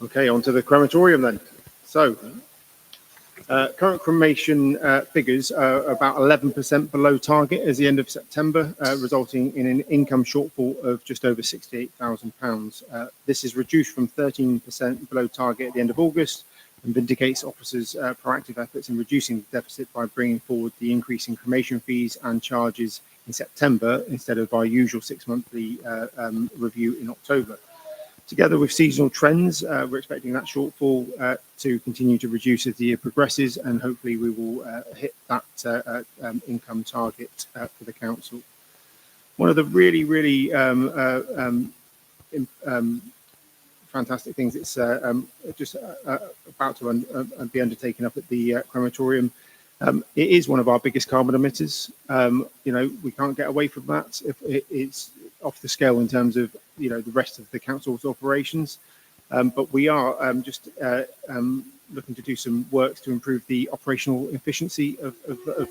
Okay, on to the crematorium then. So, current cremation figures are about 11% below target as the end of September, resulting in an income shortfall of just over £68,000. This is reduced from 13% below target at the end of August and vindicates officers' proactive efforts in reducing the deficit by bringing forward the increase in cremation fees and charges in September instead of our usual 6-monthly review in October. Together with seasonal trends, we're expecting that shortfall to continue to reduce as the year progresses, and hopefully we will hit that income target for the council. One of the really, really fantastic things that's just about to be undertaken up at the crematorium. It is one of our biggest carbon emitters. We can't get away from that. It's off the scale in terms of the rest of the council's operations, but we are just looking to do some work to improve the operational efficiency of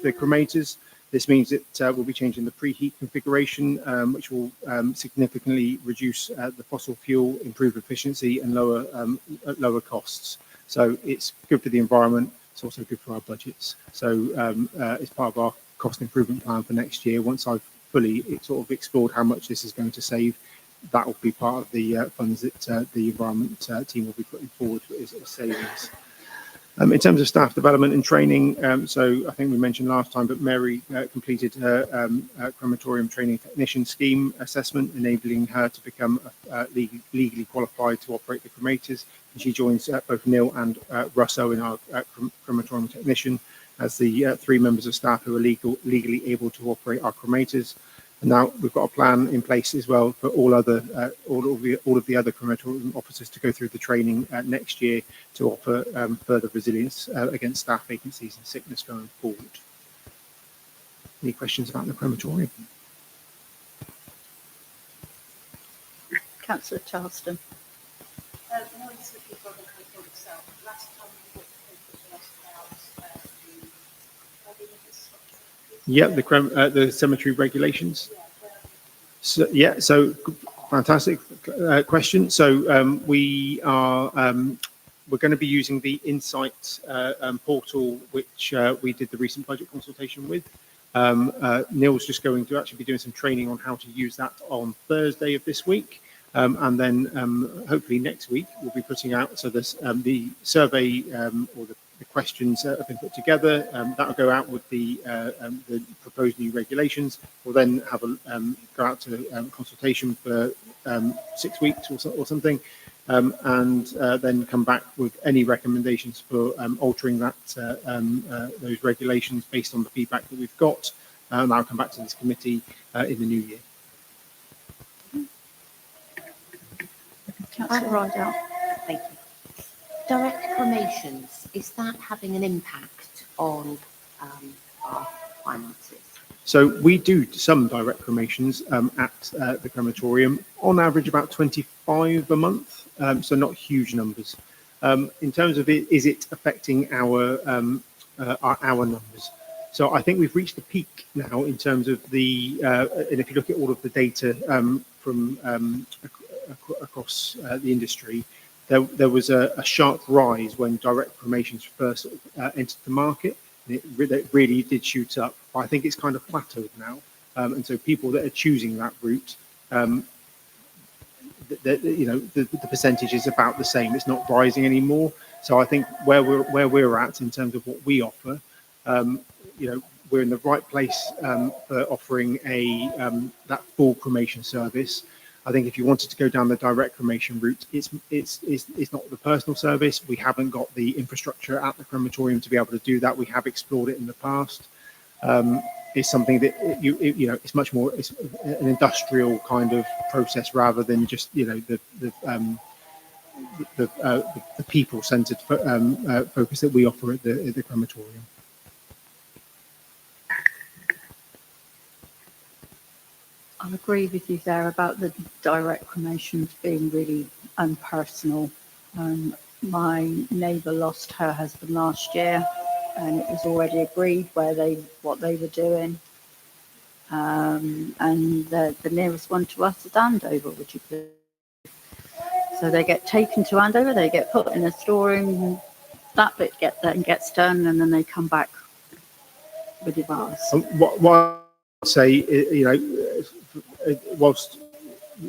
the cremators. This means that we'll be changing the preheat configuration, which will significantly reduce the fossil fuel, improve efficiency, and lower costs. So it's good for the environment. It's also good for our budgets. So it's part of our cost improvement plan for next year. Once I've fully sort of explored how much this is going to save, that will be part of the funds that the environment team will be putting forward as savings. In terms of staff development and training, so I think we mentioned last time, but Mary completed her crematorium training technician scheme assessment, enabling her to become legally qualified to operate the cremators. And she joins both Neil and Russo in our crematorium technician as the 3 members of staff who are legally able to operate our cremators. And now we've got a plan in place as well for all of the other crematorium officers to go through the training next year to offer further resilience against staff vacancies and sickness going forward. Any questions about the crematorium? Councillor Charleston. Yeah, the cemetery regulations. So fantastic question. So we're going to be using the Insight portal, which we did the recent budget consultation with. Neil's just going to actually be doing some training on how to use that on Thursday of this week. And then hopefully next week we'll be putting out, so this, the survey or the questions have been put together. That will go out with the proposed new regulations. We'll then have go out to consultation for 6 weeks or something, and then come back with any recommendations for altering that those regulations based on the feedback that we've got. And I'll come back to this committee in the new year. Councillor Rideout. Thank you. Direct cremations, is that having an impact on our finances? So we do some direct cremations at the crematorium, on average about 25 a month, so not huge numbers. In terms of it, is it affecting our numbers? So I think we've reached the peak now in terms of the, and if you look at all of the data from across the industry, there was a sharp rise when direct cremations first entered the market. It really did shoot up. I think it's kind of plateaued now, and so people that are choosing that route, the percentage is about the same. It's not rising anymore. So I think where we're at in terms of what we offer, we're in the right place for offering that full cremation service. I think if you wanted to go down the direct cremation route, it's not the personal service. We haven't got the infrastructure at the crematorium to be able to do that. We have explored it in the past. It's something that it's much more, it's an industrial kind of process rather than just the people-centered focus that we offer at the crematorium. I'll agree with you there about the direct cremations being really unpersonal. My neighbour lost her husband last year, and it was already agreed what they were doing. And the nearest one to us is Andover, would you believe? So they get taken to Andover, they get put in a storeroom, that bit gets done, and then they come back with the bars. What I would say, whilst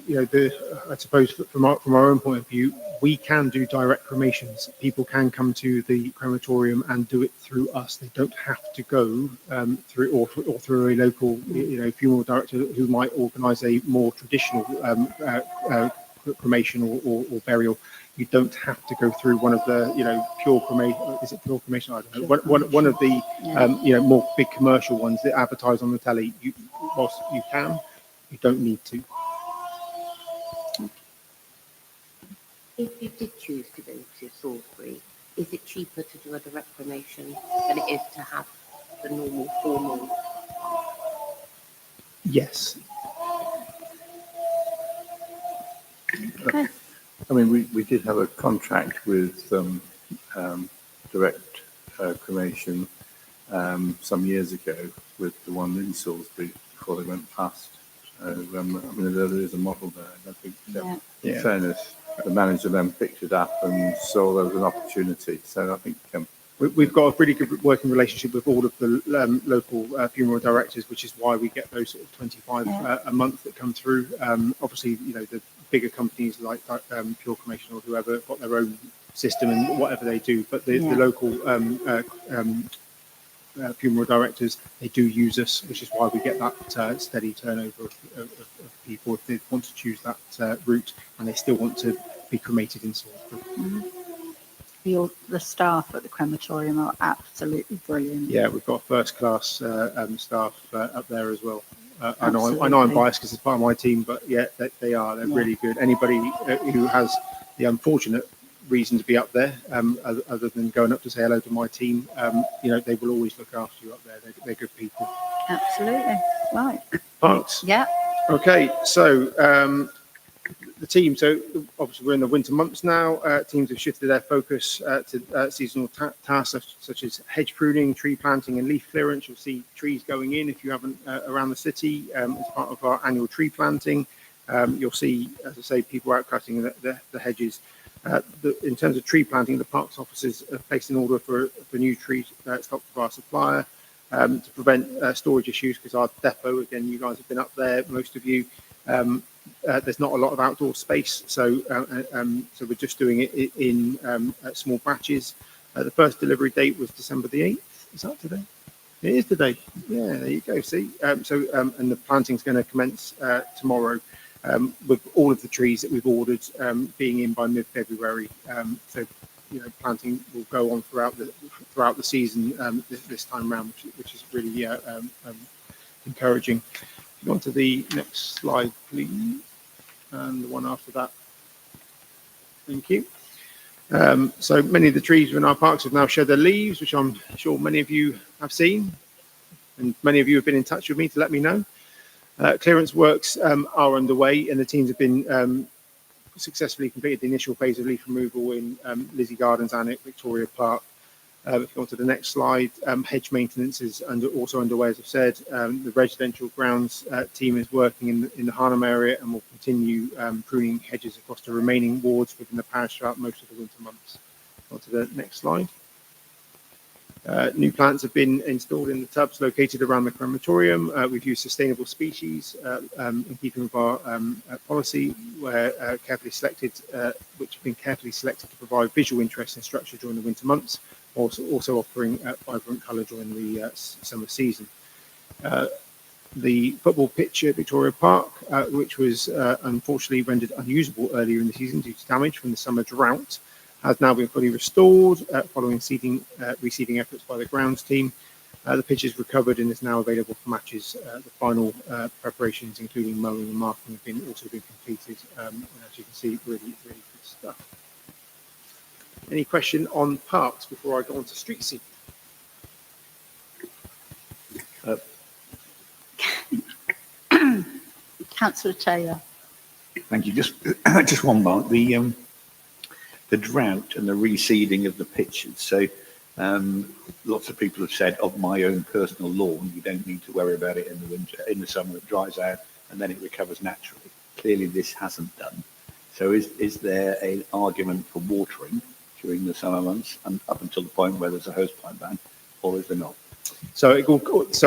I suppose from our own point of view, we can do direct cremations. People can come to the crematorium and do it through us. They don't have to go through a local funeral director who might organise a more traditional cremation or burial. You don't have to go through one of the pure cremation. Is it pure cremation? I don't know. One of the more big commercial ones that advertise on the telly. Whilst you can, you don't need to. If you did choose to go to Salisbury, is it cheaper to do a direct cremation than it is to have the normal formal? Yes. Okay. I mean, we did have a contract with direct cremation some years ago with the one in Salisbury before they went past. I mean, there is a model there. I think, in fairness, the manager then picked it up and saw there was an opportunity. So I think we've got a really good working relationship with all of the local funeral directors, which is why we get those sort of 25 a month that come through. Obviously, the bigger companies like Pure Cremation or whoever have got their own system and whatever they do, but the local funeral directors, they do use us, which is why we get that steady turnover of people if they want to choose that route and they still want to be cremated in Salisbury. Mm-hmm. The staff at the crematorium are absolutely brilliant. Yeah, we've got first-class staff up there as well. I know I'm biased because it's part of my team, but yeah, they are. They're really good. Anybody who has the unfortunate reason to be up there, other than going up to say hello to my team, they will always look after you up there. They're good people. Absolutely. Right. Thanks. Yeah. Okay, so the team, so obviously we're in the winter months now. Teams have shifted their focus to seasonal tasks such as hedge pruning, tree planting and leaf clearance. You'll see trees going in if you haven't around the city as part of our annual tree planting. You'll see, as I say, people out cutting the hedges. In terms of tree planting, the parks officers have placed an order for new tree stock for our supplier to prevent storage issues, because our depot, again, you guys have been up there, most of you, there's not a lot of outdoor space, so we're just doing it in small batches. The first delivery date was December the 8th. Is that today? It is today. Yeah, there you go. See, and the planting's going to commence tomorrow. With all of the trees that we've ordered being in by mid-February, so planting will go on throughout the season this time round, which is really encouraging. Go on to the next slide, please, and the one after that. Thank you. So many of the trees within our parks have now shed their leaves, which I'm sure many of you have seen, and many of you have been in touch with me to let me know. Clearance works are underway, and the teams have been successfully completed the initial phase of leaf removal in Lizzie Gardens and at Victoria Park. If you go on to the next slide, hedge maintenance is also underway, as I've said. The residential grounds team is working in the Harnham area and will continue pruning hedges across the remaining wards within the parish throughout most of the winter months. On to the next slide. New plants have been installed in the tubs located around the crematorium. We've used sustainable species in keeping with our policy, where carefully selected, which have been carefully selected to provide visual interest and structure during the winter months, also offering vibrant colour during the summer season. The football pitch at Victoria Park, which was unfortunately rendered unusable earlier in the season due to damage from the summer drought, has now been fully restored following reseeding efforts by the grounds team. The pitch is recovered and is now available for matches. The final preparations, including mowing and marking, have also been completed. And as you can see, really good stuff. Any question on parks before I go on to street scene? Councillor Taylor. Thank you. Just one mark. The drought and the reseeding of the pitches. So lots of people have said, of my own personal lawn, you don't need to worry about it in the winter. In the summer, it dries out and then it recovers naturally. Clearly, this hasn't done. So is there an argument for watering during the summer months and up until the point where there's a hosepipe ban, or is there not? So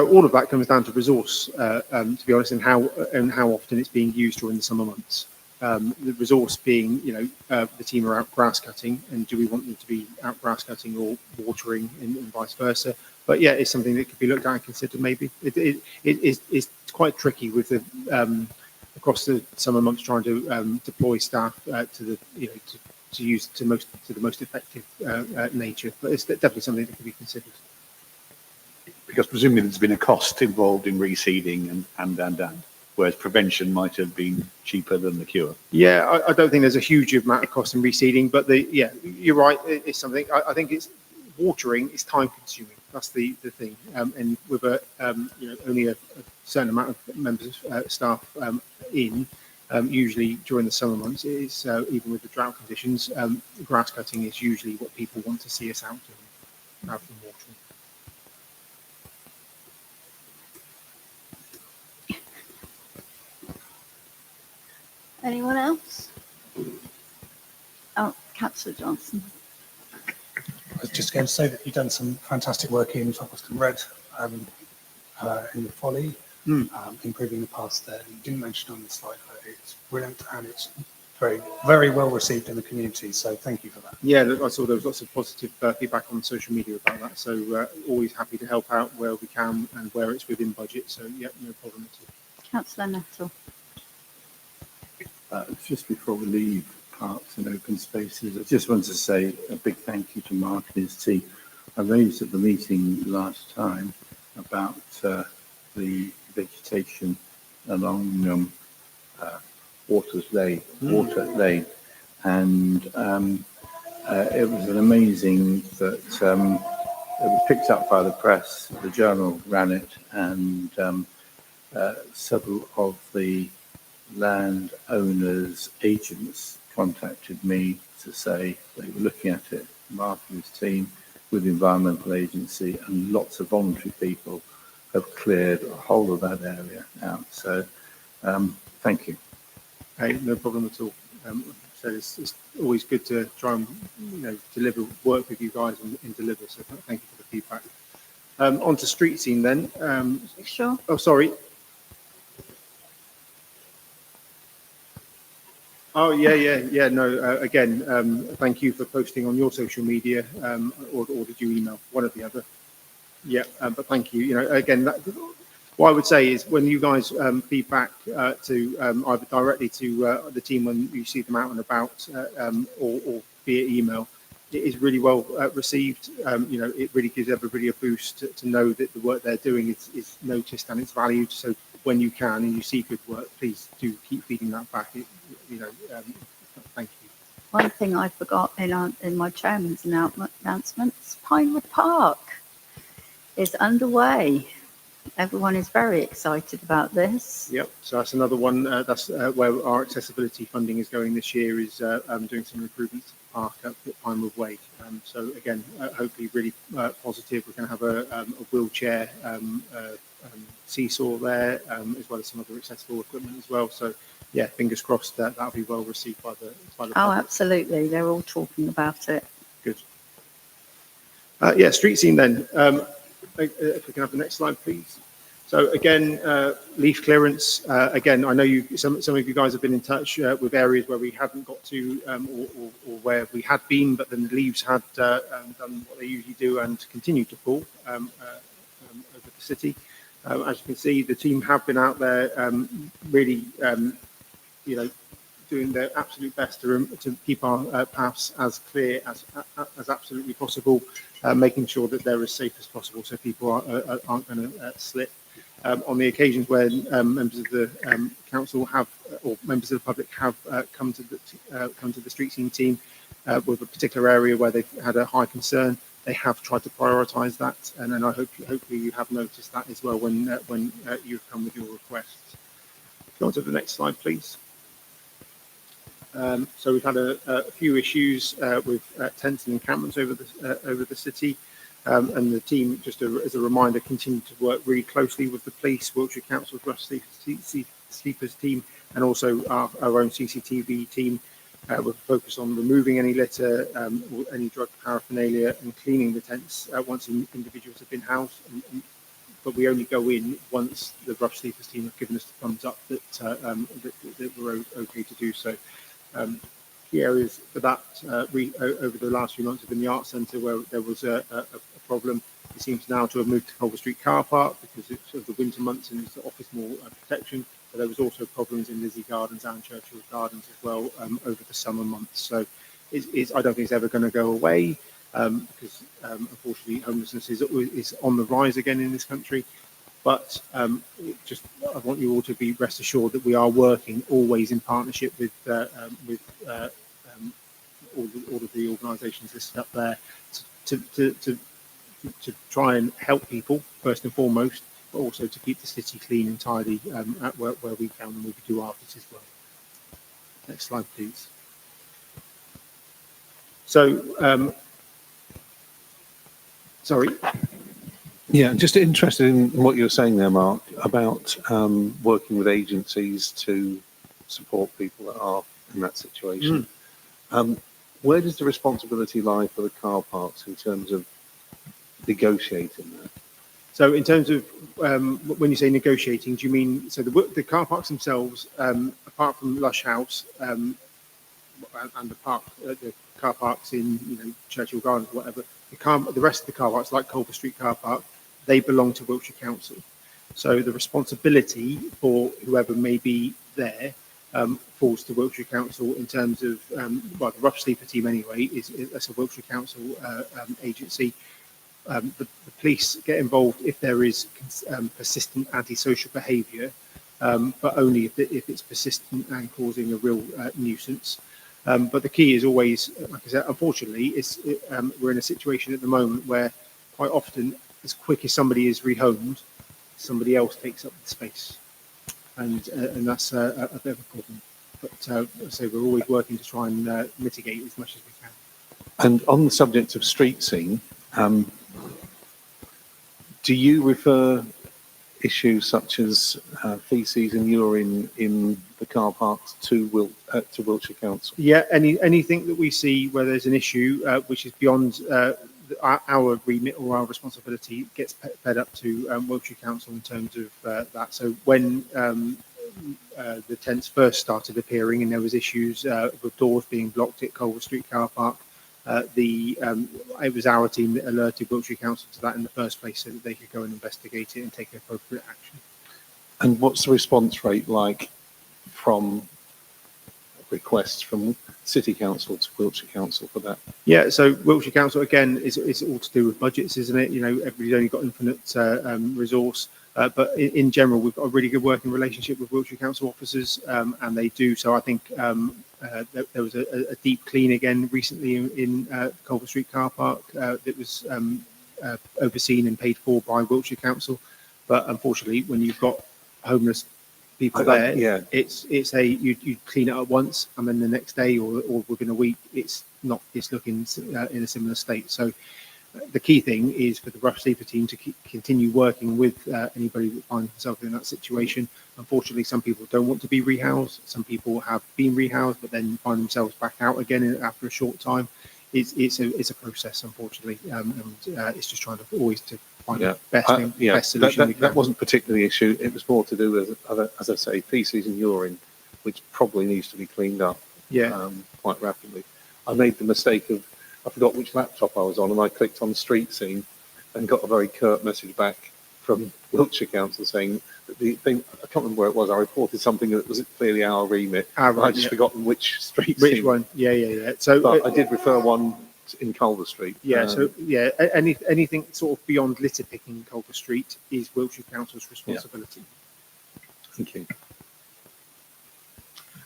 all of that comes down to resource, to be honest, and how often it's being used during the summer months. The resource being, the team are out grass cutting, and do we want them to be out grass cutting or watering, and vice versa? But yeah, it's something that could be looked at and considered. Maybe it's quite tricky with the across the summer months trying to deploy staff to the to use to the most effective nature. But it's definitely something that could be considered. Because presumably there's been a cost involved in reseeding and whereas prevention might have been cheaper than the cure. Yeah, I don't think there's a huge amount of cost in reseeding, but you're right. It's something. I think it's watering is time consuming. That's the thing. And with only a certain amount of members staff usually during the summer months, it is even with the drought conditions, grass cutting is usually what people want to see us out doing, rather than watering. Anyone else? Oh, Councillor Johnson. I was just going to say that you've done some fantastic work in Toppleston Red in the Folly, improving the paths there. You didn't mention on the slide, but it's brilliant and it's very, very well received in the community. So thank you for that. Yeah, I saw there was lots of positive feedback on social media about that. So always happy to help out where we can and where it's within budget. So yeah, no problem at all. Councillor Nettle. Just before we leave parks and open spaces, I just want to say a big thank you to Mark and his team. I raised at the meeting last time about the vegetation along Water Lane, and it was an amazing that it was picked up by the press. The Journal ran it, and several of the landowners' agents contacted me to say they were looking at it. Mark and his team with the Environmental Agency and lots of voluntary people have cleared a whole of that area out. So thank you. Hey, no problem at all. So it's always good to try and deliver work with you guys and deliver. So thank you for the feedback. On to street scene then. Sure. Oh, sorry. Oh, yeah. No, again, thank you for posting on your social media, or did you email? One or the other. Yeah, but thank you. Again, what I would say is when you guys feedback to either directly to the team when you see them out and about, or via email, it is really well received. It really gives everybody a boost to know that the work they're doing is noticed and it's valued. So when you can and you see good work, please do keep feeding that back. Thank you. One thing I forgot in my chairman's announcements, Pinewood Park is underway. Everyone is very excited about this. Yep, so that's another one. That's where our accessibility funding is going this year, is doing some improvements to the park at Pinewood Way. So again, hopefully really positive. We're going to have a wheelchair seesaw there, as well as some other accessible equipment as well. So yeah, fingers crossed that that'll be well received by the Oh, public. absolutely. They're all talking about it. Good. Yeah, street scene then. If we can have the next slide, please. So again, leaf clearance. Again, I know some of you guys have been in touch with areas where we hadn't got to, or where we had been, but then the leaves had done what they usually do and continue to fall over the city. As you can see, the team have been out there, really, doing their absolute best to keep our paths as clear as absolutely possible, making sure that they're as safe as possible so people aren't going to slip. On the occasions where members of the council have, or members of the public have come to the street scene team with a particular area where they've had a high concern, they have tried to prioritise that, and then hopefully you have noticed that as well when you've come with your requests. Go on to the next slide, please. So we've had a few issues with tents and encampments over the city, and the team, just as a reminder, continue to work really closely with the police, Wiltshire Council's Rough Sleepers team, and also our own CCTV team, with a focus on removing any litter, or any drug paraphernalia, and cleaning the tents once individuals have been housed. But we only go in once the Rough Sleepers team have given us the thumbs up that we're okay to do so. Key areas for that over the last few months have been the Arts Centre, where there was a problem. It seems now to have moved to Culver Street Car Park because it's sort of the winter months and it's offers more protection. But there was also problems in Lizzie Gardens and Churchill Gardens as well over the summer months. So I don't think it's ever going to go away, because unfortunately homelessness is on the rise again in this country. But I want you all to be rest assured that we are working always in partnership with all of the organisations listed up there to try and help people first and foremost, but also to keep the city clean and tidy at where we can, and we do our bit as well. Next slide, please. So, sorry. Yeah, just interested in what you were saying there, Mark, about working with agencies to support people that are in that situation. Where does the responsibility lie for the car parks in terms of negotiating that? So in terms of when you say negotiating, do you mean the car parks themselves, apart from Lush House and the car parks in Churchill Gardens, whatever, the rest of the car parks, like Culver Street Car Park, they belong to Wiltshire Council. So the responsibility for whoever may be there falls to Wiltshire Council in terms of, the Rough Sleeper team anyway, that's a Wiltshire Council agency. The police get involved if there is persistent antisocial behaviour, but only if it's persistent and causing a real nuisance. But the key is always, like I said, unfortunately, we're in a situation at the moment where quite often, as quick as somebody is rehomed, somebody else takes up the space, and that's a bit of a problem. But so we're always working to try and mitigate as much as we can. And on the subject of street scene, do you refer issues such as faeces and urine in the car parks to Wiltshire Council? Yeah, anything that we see where there's an issue which is beyond our remit or our responsibility gets fed up to Wiltshire Council in terms of that. So when the tents first started appearing and there was issues with doors being blocked at Culver Street Car Park, it was our team that alerted Wiltshire Council to that in the first place so that they could go and investigate it and take appropriate action. And what's the response rate like from requests from City Council to Wiltshire Council for that? Yeah, so Wiltshire Council, again, is all to do with budgets, isn't it? Everybody's only got infinite resource. But in general, we've got a really good working relationship with Wiltshire Council officers, and they do. So I think there was a deep clean again recently in Culver Street car park that was overseen and paid for by Wiltshire Council. But unfortunately, when you've got homeless people there, yeah. it's you clean it up once, and then the next day or within a week, it's looking in a similar state. So the key thing is for the Rough Sleeper team to continue working with anybody that finds themselves in that situation. Unfortunately, some people don't want to be rehoused. Some people have been rehoused, but then find themselves back out again after a short time. It's a process, unfortunately, and it's just trying to always to find the best solution. That wasn't particularly the issue. It was more to do with, as I say, feces and urine, which probably needs to be cleaned up quite rapidly. I made the mistake of, I forgot which laptop I was on, and I clicked on street scene and got a very curt message back from Wiltshire Council saying that the thing, I can't remember where it was, I reported something that was clearly our remit. I just forgotten which street scene. Which one? Yeah. So, but I did refer one in Culver Street. Anything sort of beyond litter picking in Culver Street is Wiltshire Council's responsibility. Thank you.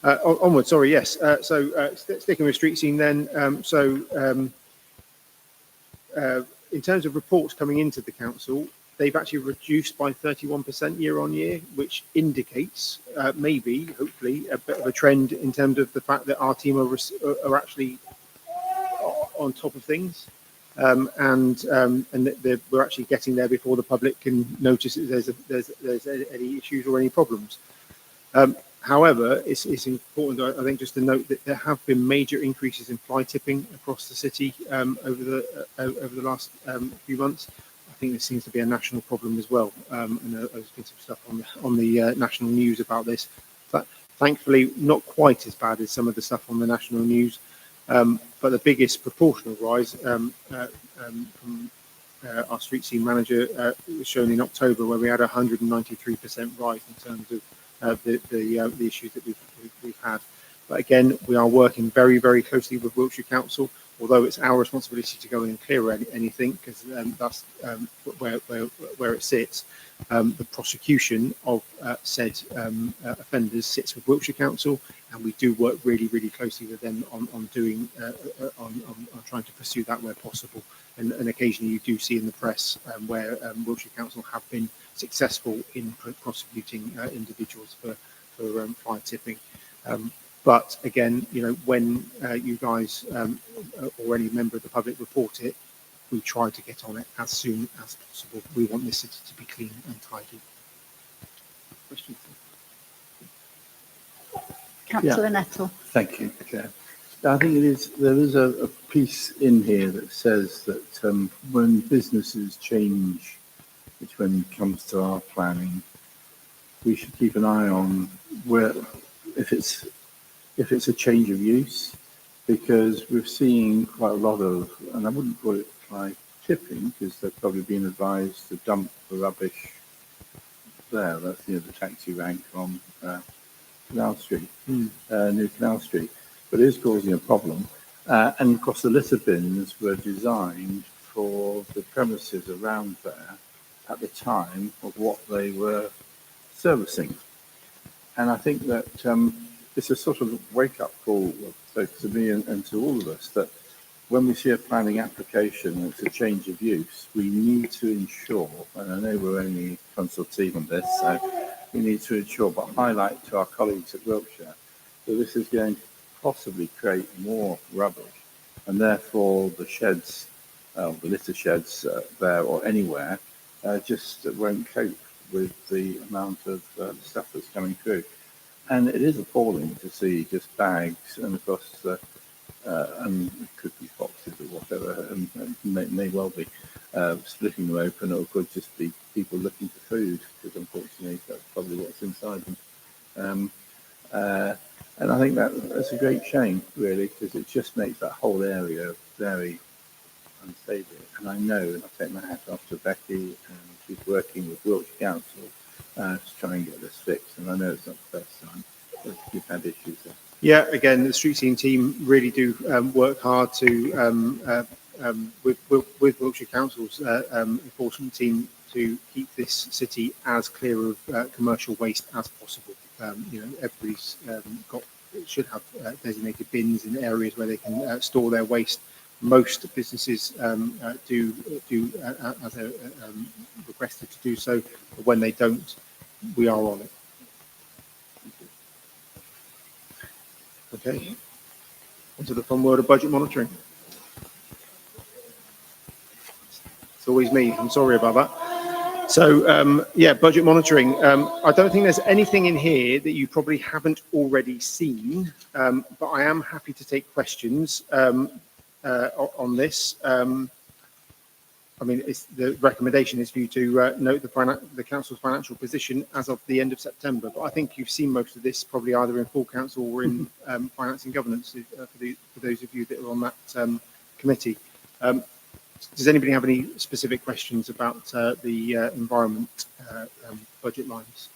Onward, sorry, yes. Sticking with street scene then, in terms of reports coming into the council, they've actually reduced by 31% year on year, which indicates maybe, hopefully, a bit of a trend in terms of the fact that our team are actually on top of things, and that we're actually getting there before the public can notice that there's any issues or any problems. However, it's important, I think, just to note that there have been major increases in fly tipping across the city over the last few months. I think there seems to be a national problem as well, and there's been some stuff on the national news about this. But thankfully, not quite as bad as some of the stuff on the national news. But the biggest proportional rise from our street scene manager was shown in October, where we had 193% rise in terms of the issues that we've had. But again, we are working very, very closely with Wiltshire Council, although it's our responsibility to go in and clear anything, because that's where it sits. The prosecution of said offenders sits with Wiltshire Council, and we do work really, really closely with them on trying to pursue that where possible. And occasionally you do see in the press where Wiltshire Council have been successful in prosecuting individuals for fly tipping. But again, when you guys or any member of the public report it, we try to get on it as soon as possible. We want this city to be clean and tidy. Questions? Councillor Nettle. Thank you, Chair. I think there is a piece in here that says that when businesses change, which when it comes to our planning, we should keep an eye on where, if it's a change of use, because we're seeing quite a lot of, and I wouldn't call it fly tipping, because they've probably been advised to dump the rubbish there. That's the taxi rank on Canal Street, New Canal Street. But it is causing a problem. And of course, the litter bins were designed for the premises around there at the time of what they were servicing. And I think that it's a sort of wake-up call to me and to all of us that when we see a planning application and it's a change of use, we need to ensure, and I know we're only consulting on this, so we need to ensure, but highlight to our colleagues at Wiltshire that this is going to possibly create more rubbish, and therefore the sheds, the litter sheds there or anywhere, just won't cope with the amount of stuff that's coming through. And it is appalling to see just bags, and of course, and it could be boxes or whatever, and may well be, splitting them open, or it could just be people looking for food, because unfortunately that's probably what's inside them. And I think that's a great shame, really, because it just makes that whole area very unsavoury. And I know, and I take my hat off to Becky, and she's working with Wiltshire Council to try and get this fixed. And I know it's not the first time, but we've had issues there. Yeah, again, the street scene team really do work hard to, with Wiltshire Council's enforcement team, to keep this city as clear of commercial waste as possible. Everybody's got it should have designated bins in areas where they can store their waste. Most businesses do as they're requested to do so, but when they don't, we are on it. Okay. Onto the fun word of budget monitoring. It's always me. I'm sorry about that. So yeah, budget monitoring. I don't think there's anything in here that you probably haven't already seen, but I am happy to take questions on this. I mean, the recommendation is for you to note the council's financial position as of the end of September. But I think you've seen most of this probably either in full council or in finance and governance for those of you that are on that committee. Does anybody have any specific questions about the environment budget lines?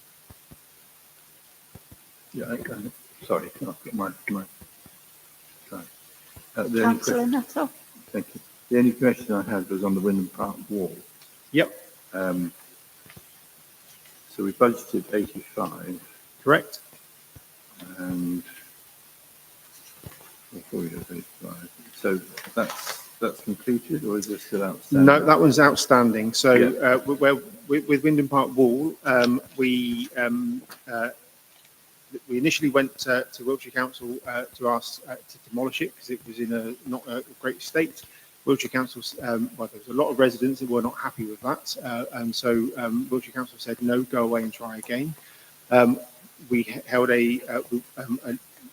Yeah, sorry, I've got my sorry. Councillor Nuttall. Thank you. The only question I had was on the Wyndham Park wall. Yep. So we budgeted 85. Correct. And before we have 85. So that's completed, or is this still outstanding? No, that one's outstanding. So yeah. With Wyndham Park wall, we initially went to Wiltshire Council to ask to demolish it because it was in not a great state. Wiltshire Council, well, there was a lot of residents that were not happy with that, and so Wiltshire Council said no, go away and try again. We held a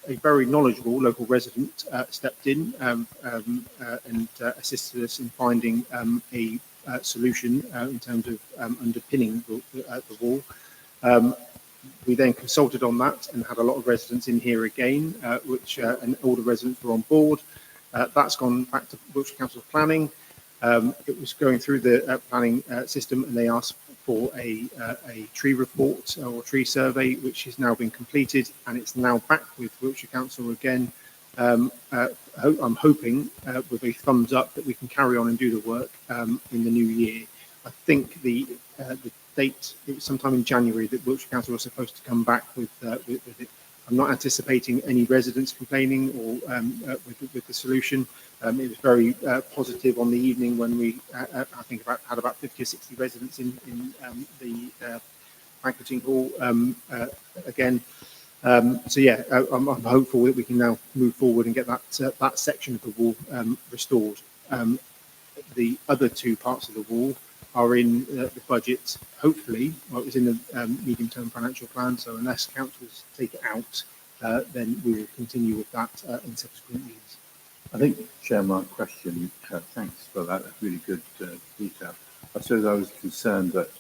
very knowledgeable local resident stepped in and assisted us in finding a solution in terms of underpinning the wall. We then consulted on that and had a lot of residents in here again, and all the residents were on board. That's gone back to Wiltshire Council Planning. It was going through the planning system, and they asked for a tree report or tree survey, which has now been completed, and it's now back with Wiltshire Council again. I'm hoping with a thumbs up that we can carry on and do the work in the new year. I think the date, it was sometime in January that Wiltshire Council was supposed to come back with it. I'm not anticipating any residents complaining or with the solution. It was very positive on the evening when we, I think, had about 50 or 60 residents in the banqueting hall again. So yeah, I'm hopeful that we can now move forward and get that section of the wall restored. The other two parts of the wall are in the budget, hopefully. Well, it was in the medium-term financial plan, so unless councils take it out, then we will continue with that in subsequent years. I think, Chair, my question, thanks for that, that's really good detail. I suppose I was concerned that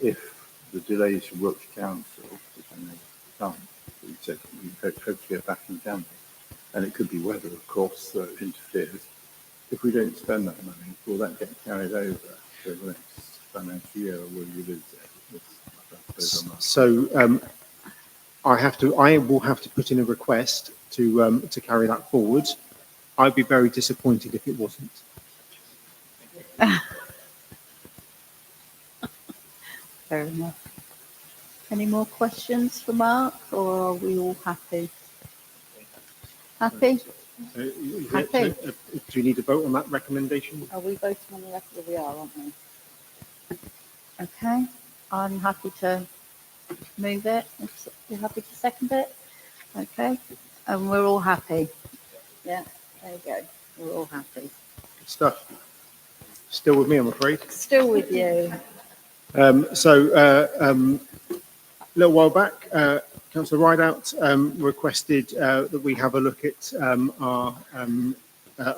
if the delays from Wiltshire Council, which I know come, you said we hope to get back in January, and it could be weather, of course, that interferes. If we don't spend that money, will that get carried over to the next financial year, or will you lose it? So I will have to put in a request to carry that forward. I'd be very disappointed if it wasn't. Fair enough. Any more questions for Mark, or are we all happy? Happy? Happy. Do you need to vote on that recommendation? Are we voting on the record? We are, aren't we? Okay. I'm happy to move it. You're happy to second it? Okay. And we're all happy. Yeah, there you go. We're all happy. Good stuff. Still with me, I'm afraid. Still with you. A little while back, Councillor Rideout requested that we have a look at our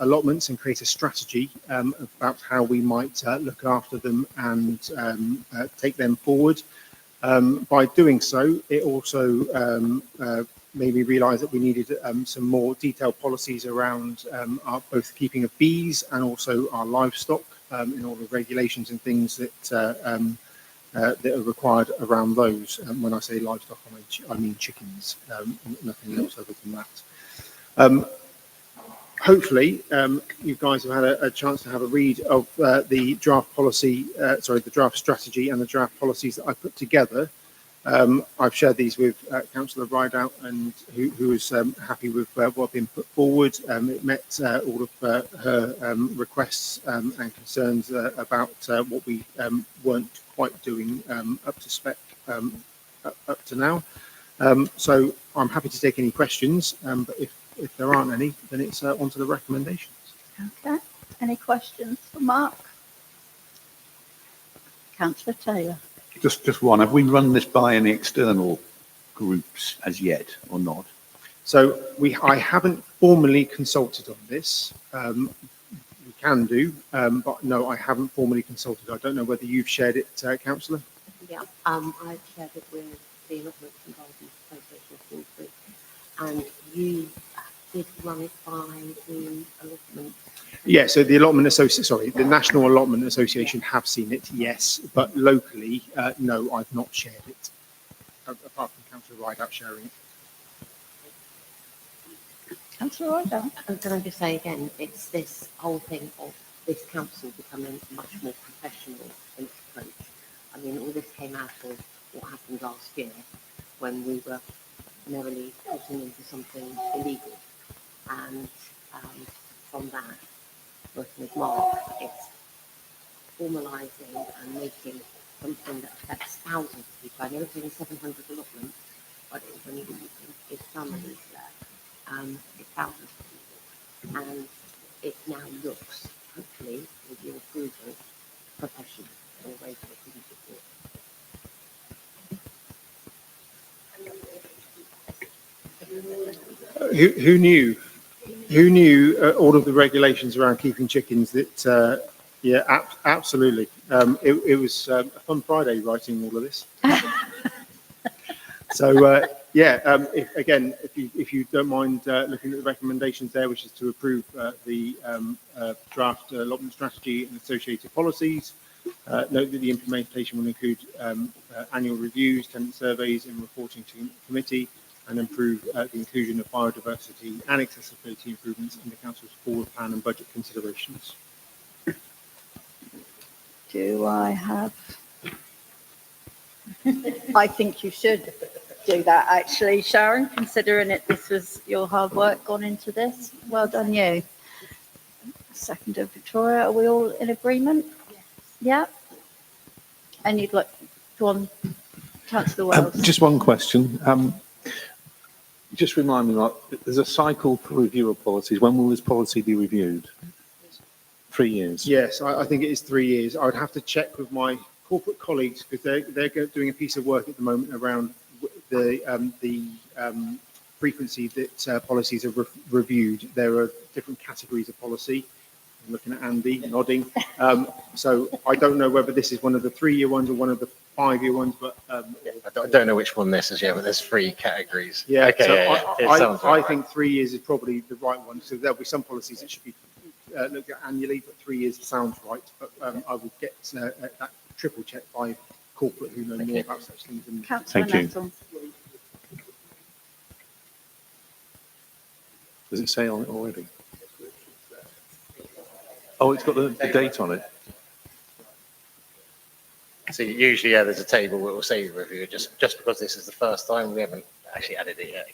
allotments and create a strategy about how we might look after them and take them forward. By doing so, it also made me realise that we needed some more detailed policies around our both keeping of bees and also our livestock in all the regulations and things that that are required around those. When I say livestock, I mean chickens, nothing else other than that. Hopefully, you guys have had a chance to have a read of the draft policy, the draft strategy and the draft policies that I put together. I've shared these with Councillor Rideout, and who was happy with what had been put forward. It met all of her requests and concerns about what we weren't quite doing up to spec up to now. So I'm happy to take any questions, but if there aren't any, then it's on to the recommendations. Okay. Any questions for Mark? Councillor Taylor. Just one. Have we run this by any external groups as yet or not? So I haven't formally consulted on this. We can do, but no, I haven't formally consulted. I don't know whether you've shared it, Councillor. Yeah, I've shared it with the Allotments and Gardens Association of Salisbury, and you did run it by the allotment. Yeah, so the allotment the National Allotment Association have seen it, yes, but locally, no, I've not shared it, apart from Councillor Rideout sharing it. Councillor Rideout. And can I just say again, it's this whole thing of this council becoming much more professional in its approach. I mean, all this came out of what happened last year when we were merrily putting into something illegal. And from that, working with Mark, it's formalising and making something that affects thousands of people. I know it's only 700 allotments, but it's only his families there. It's thousands of people. And it now looks, hopefully, with your approval, professional in a way that it didn't before. Who knew? Who knew all of the regulations around keeping chickens? That yeah, absolutely. It was a fun Friday writing all of this. So yeah, if you don't mind looking at the recommendations there, which is to approve the draft allotment strategy and associated policies. Note that the implementation will include annual reviews, tenant surveys, and reporting to committee, and improve the inclusion of biodiversity and accessibility improvements in the council's forward plan and budget considerations. Do I have? I think you should do that, actually, Sharon, considering this was your hard work gone into this. Well done, you. Seconder, Victoria, are we all in agreement? Yes. Yeah. And you'd like to go on, Councillor Wells? Just one question. Just remind me, like, there's a cycle for review of policies. When will this policy be reviewed? 3 years? Yes, I think it is 3 years. I would have to check with my corporate colleagues because they're doing a piece of work at the moment around the frequency that policies are reviewed. There are different categories of policy. I'm looking at Andy nodding. So I don't know whether this is one of the 3-year ones or one of the 5-year ones, but I don't know which one this is yet, but there's 3 categories. Yeah, okay, so yeah. I think 3 years is probably the right one. So there'll be some policies that should be looked at annually, but 3 years sounds right. But I will get that triple check by corporate who know more about such things. Than Councillor Nettle. Does it say on it already? Oh, it's got the date on it. So usually, yeah, there's a table where it will say review. Just because this is the first time, we haven't actually added it yet.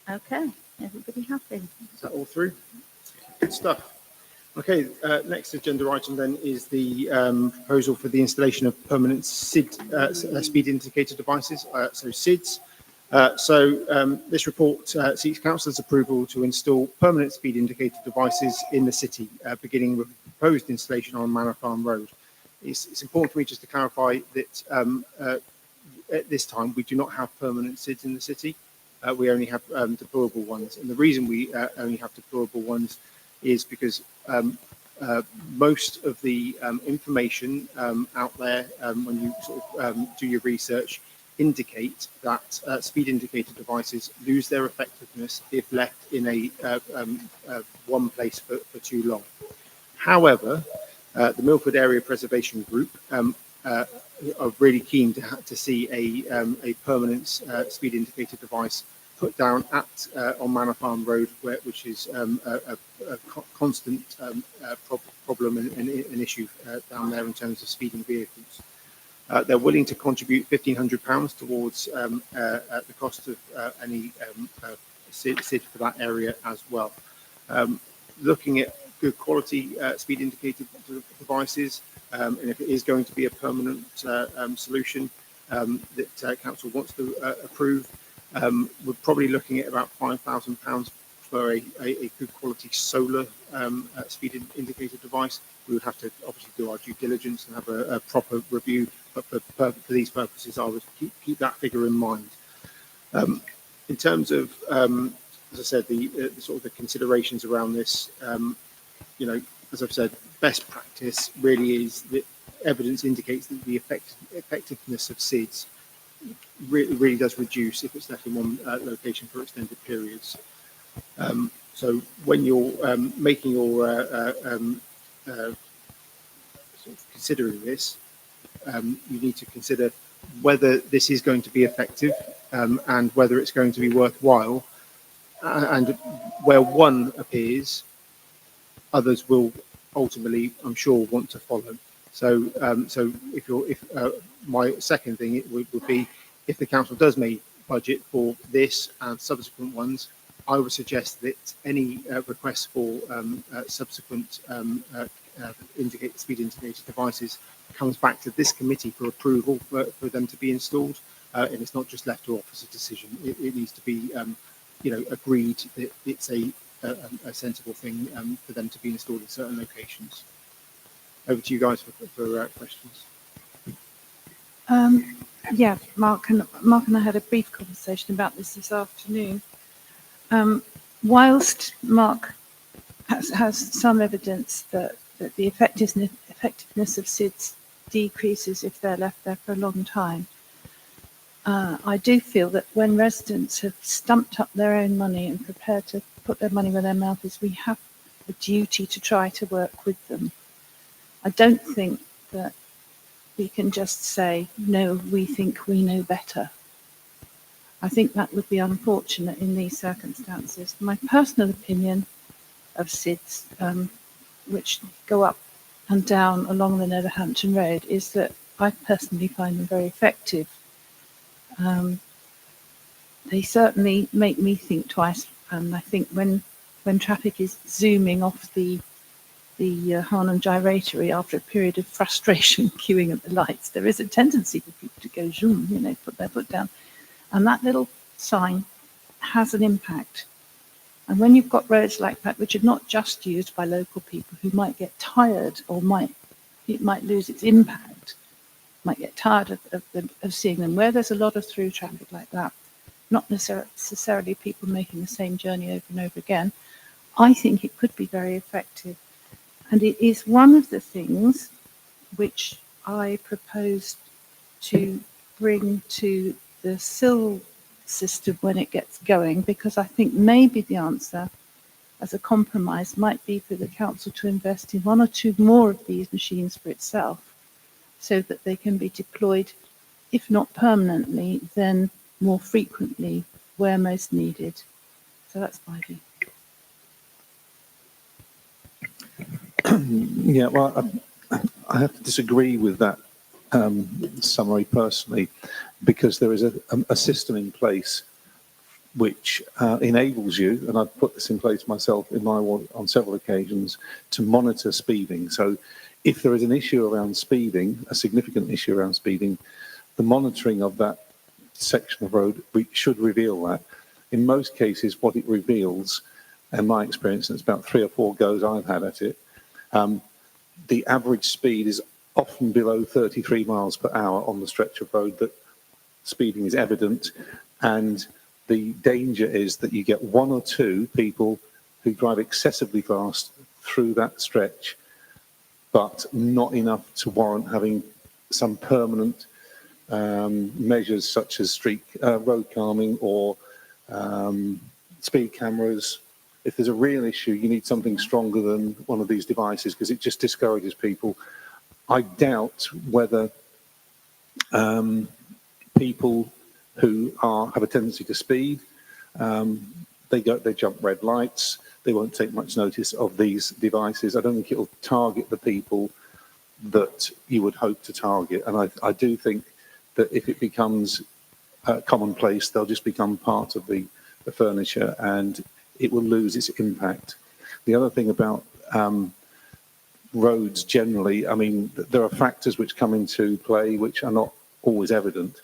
Okay. Okay, everybody happy? Is that all through? Good stuff. Okay, next agenda item then is the proposal for the installation of permanent SID, speed indicator devices, so SIDs. This report seeks councillors' approval to install permanent speed indicator devices in the city, beginning with proposed installation on Manor Farm Road. It's important for me just to clarify that at this time we do not have permanent SIDs in the city. We only have deployable ones, and the reason we only have deployable ones is because most of the information out there when you sort of do your research indicate that speed indicator devices lose their effectiveness if left in a one place for too long. However, the Milford Area Preservation Group are really keen to see a permanent speed indicator device put down at on Manor Farm Road, which is constant problem and an issue down there in terms of speeding vehicles. They're willing to contribute £1,500 towards the cost of any SID for that area as well. Looking at good quality speed indicator devices, and if it is going to be a permanent solution that council wants to approve, we're probably looking at about £5,000 for a good quality solar speed indicator device. We would have to obviously do our due diligence and have a proper review, but for these purposes, I would keep that figure in mind. In terms of, as I said, the sort of the considerations around this, you know, as I've said, best practice really is that evidence indicates that the effectiveness of SIDS really does reduce if it's left in one location for extended periods. So when you're making your sort of considering this, you need to consider whether this is going to be effective and whether it's going to be worthwhile. And where one appears, others will ultimately, I'm sure, want to follow. So, if my second thing would be, if the council does make budget for this and subsequent ones, I would suggest that any requests for subsequent speed indicator devices comes back to this committee for approval for them to be installed, and it's not just left to officer decision. It needs to be, you know, agreed that it's a sensible thing for them to be installed in certain locations. Over to you guys for questions. Yeah, Mark and I had a brief conversation about this afternoon. Whilst Mark has some evidence that the effectiveness of SIDS decreases if they're left there for a long time, I do feel that when residents have stumped up their own money and prepared to put their money where their mouth is, we have a duty to try to work with them. I don't think that we can just say, no, we think we know better. I think that would be unfortunate in these circumstances. My personal opinion of SIDS, which go up and down along the Netherhampton Road, is that I personally find them very effective. They certainly make me think twice, and I think when traffic is zooming off the Harnham gyratory after a period of frustration queuing at the lights, there is a tendency for people to go zoom, you know, put their foot down. And that little sign has an impact. And when you've got roads like that, which are not just used by local people who might get tired or it might lose its impact, might get tired of seeing them, where there's a lot of through traffic like that, not necessarily people making the same journey over and over again, I think it could be very effective. And it is one of the things which I proposed to bring to the SIL system when it gets going, because I think maybe the answer as a compromise might be for the council to invest in one or two more of these machines for itself, so that they can be deployed, if not permanently, then more frequently where most needed. So that's my view. Yeah, well, I have to disagree with that summary personally, because there is a system in place which enables you, and I've put this in place myself in my ward on several occasions, to monitor speeding. So if there is an issue around speeding, a significant issue around speeding, the monitoring of that section of road should reveal that. In most cases, what it reveals, in my experience, and it's about 3 or 4 goes I've had at it, the average speed is often below 33 miles per hour on the stretch of road that speeding is evident, and the danger is that you get 1 or 2 people who drive excessively fast through that stretch, but not enough to warrant having some permanent measures such as road calming or speed cameras. If there's a real issue, you need something stronger than one of these devices, because it just discourages people. I doubt whether people who have a tendency to speed They jump red lights. They won't take much notice of these devices. I don't think it'll target the people that you would hope to target. And I do think that if it becomes commonplace, they'll just become part of the furniture and it will lose its impact. The other thing about roads generally, I mean, there are factors which come into play which are not always evident.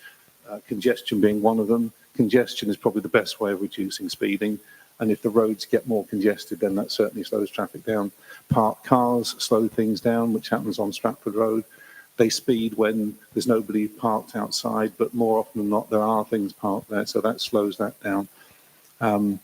Congestion being one of them. Congestion is probably the best way of reducing speeding. And if the roads get more congested, then that certainly slows traffic down. Parked cars slow things down, which happens on Stratford Road. They speed when there's nobody parked outside, but more often than not, there are things parked there, so that slows that down. I'm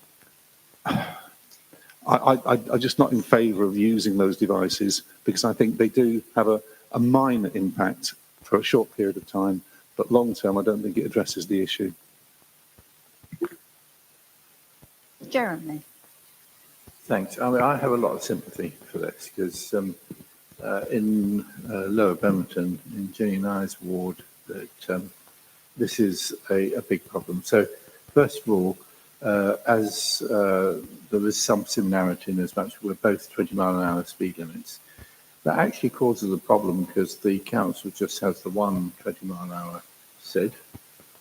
just not in favour of using those devices because I think they do have a minor impact for a short period of time, but long term, I don't think it addresses the issue. Jeremy. Thanks. I mean, I have a lot of sympathy for this because in Lower Bemerton, in Jenny and I's ward, that this is a big problem. So, first of all, as there is some similarity in as much as we're both 20-mile-an-hour speed limits, that actually causes a problem because the council just has the one 20-mile-an-hour SID,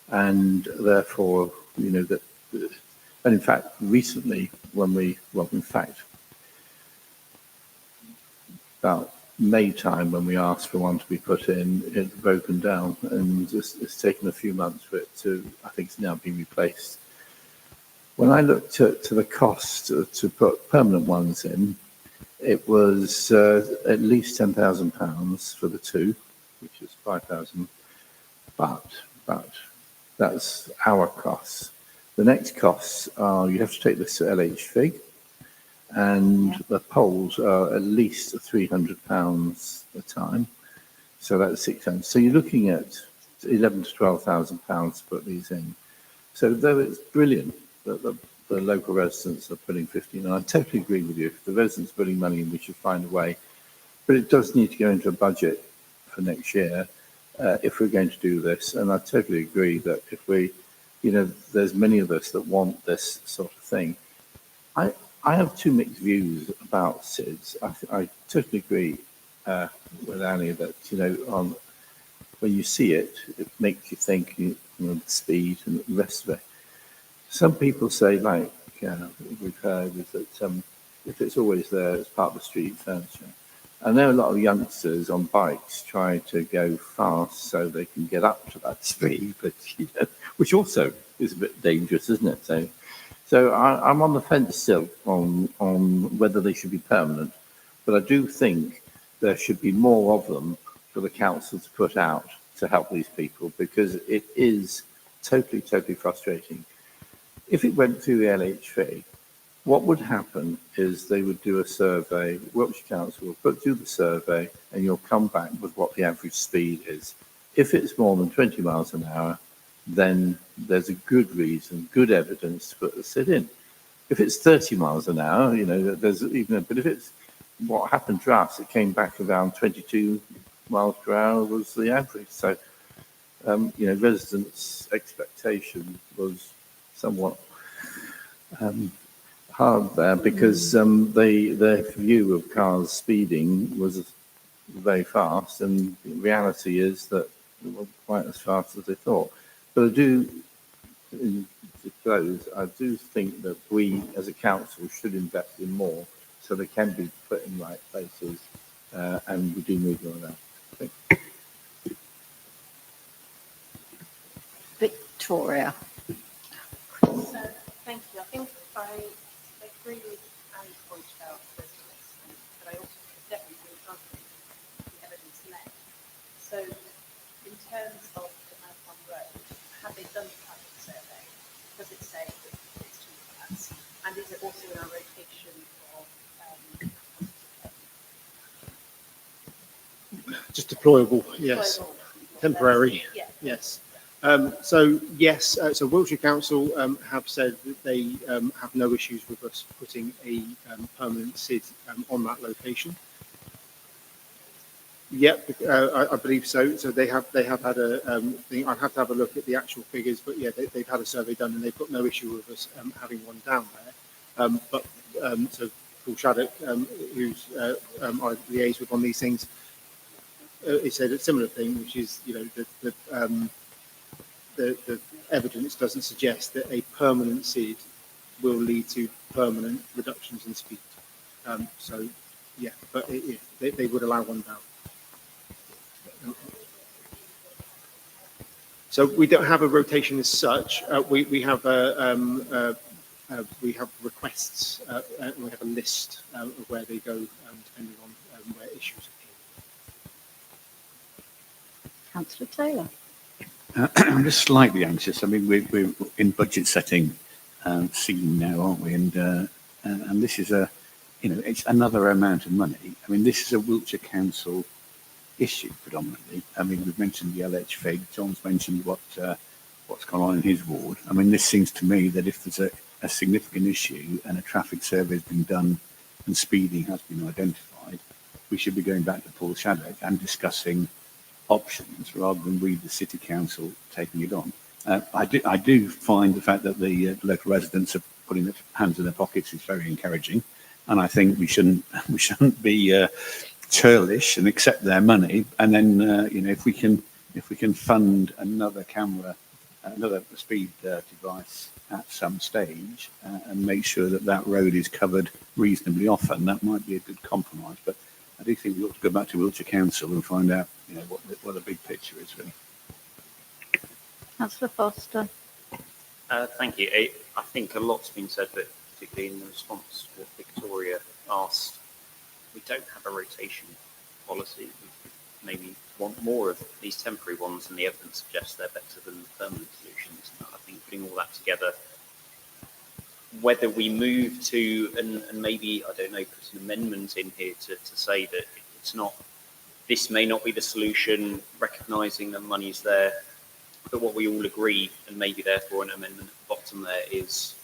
and therefore, you know, that. And in fact, recently, about May time, when we asked for one to be put in, it broken down, and it's taken a few months for it to, I think it's now been replaced. When I looked at the cost to put permanent ones in, it was at least £10,000 for the two, which is 5,000, but that's our costs. The next costs are you have to take this to LHV, and the poles are at least £300 a time, so that's 600. So you're looking at £11,000 to £12,000 to put these in. So though it's brilliant that the local residents are putting 15, and I totally agree with you. If the residents are putting money in, we should find a way, but it does need to go into a budget for next year if we're going to do this. And I totally agree that if we, you know, there's many of us that want this sort of thing. I have two mixed views about SIDS. I totally agree with Annie that, you know, when you see it, it makes you think, you know, the speed and the rest of it. Some people say, like we've heard, is that if it's always there, it's part of the street furniture. And there are a lot of youngsters on bikes trying to go fast so they can get up to that speed, but you know, which also is a bit dangerous, isn't it? So I'm on the fence still on whether they should be permanent, but I do think there should be more of them for the council to put out to help these people, because it is totally frustrating. If it went through the LHV, what would happen is they would do a survey, Wiltshire Council will do the survey, and you'll come back with what the average speed is. If it's more than 20 miles an hour, then there's a good reason, good evidence to put the SID in. If it's 30 miles an hour, you know, there's even, but if it's what happened to us, it came back around 22 miles per hour was the average. So, you know, residents' expectation was somewhat hard there because their view of cars speeding was very fast, and the reality is that it wasn't quite as fast as they thought. But I do, to close, I do think that we as a council should invest in more so they can be put in right places, and we do need more of that. Thank you. Victoria. So, thank you. I think I agree with Annie's point about residents, but I also definitely agree with the evidence led. So, in terms of the Marathon Road, have they done the traffic survey? Does it say that it's two flats? And is it also in our rotation of Just deployable, yes. deployable? Temporary, Yeah. yes. So yes, so Wiltshire Council have said that they have no issues with us putting a permanent SID on that location. Yep, I believe so. So they have had a thing. I'd have to have a look at the actual figures, but yeah, they've had a survey done and they've got no issue with us having one down there. So Paul Shaddock, who's I liaise with on these things, he said a similar thing, which is the evidence doesn't suggest that a permanent seed will lead to permanent reductions in speed. So yeah, but they would allow one down. So we don't have a rotation as such. We have requests. We have a list of where they go, depending on where issues appear. Councillor Taylor. I'm just slightly anxious. I mean, we're in budget setting scene now, aren't we? And this is it's another amount of money. I mean, this is a Wiltshire Council issue predominantly. I mean, we've mentioned the LH fig. John's mentioned what's gone on in his ward. I mean, this seems to me that if there's a significant issue and a traffic survey has been done and speeding has been identified, we should be going back to Paul Shaddock and discussing options rather than we, the city council, taking it on. I do find the fact that the local residents are putting their hands in their pockets is very encouraging, and I think we shouldn't be churlish and accept their money, and then if we can fund another camera, another speed device at some stage, and make sure that road is covered reasonably often, that might be a good compromise. But I do think we ought to go back to Wiltshire Council and find out what the big picture is really. Councillor Foster. Thank you. I think a lot's been said, but particularly in the response to what Victoria asked, we don't have a rotation policy. We maybe want more of these temporary ones, and the evidence suggests they're better than the permanent solutions. And I think putting all that together, whether we move to, and maybe, I don't know, put an amendment in here to say that it's not, this may not be the solution, recognising that money's there, but what we all agree, and maybe therefore an amendment at the bottom there, is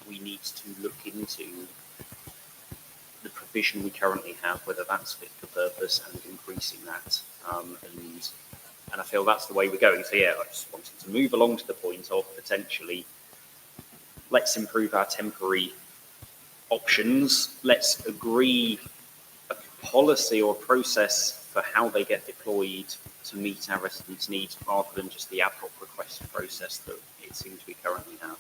we need to look into the provision we currently have, whether that's fit for purpose, and increasing that. And I feel that's the way we're going. So yeah, I just wanted to move along to the point of potentially, let's improve our temporary options. Let's agree a policy or process for how they get deployed to meet our residents' needs, rather than just the ad hoc request process that it seems we currently have.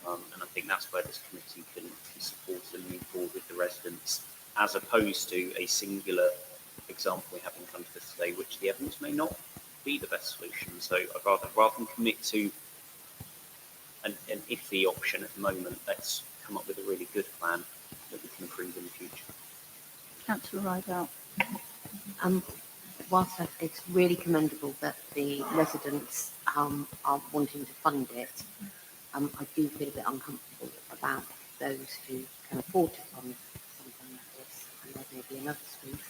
And I think that's where this committee can support and move forward with the residents, as opposed to a singular example we have in front of us today, which the evidence may not be the best solution. So I'd rather than commit to an iffy option at the moment, let's come up with a really good plan that we can improve in the future. Councillor Rideout. Whilst it's really commendable that the residents are wanting to fund it, I do feel a bit uncomfortable about those who can afford to fund something like this, and there may be another street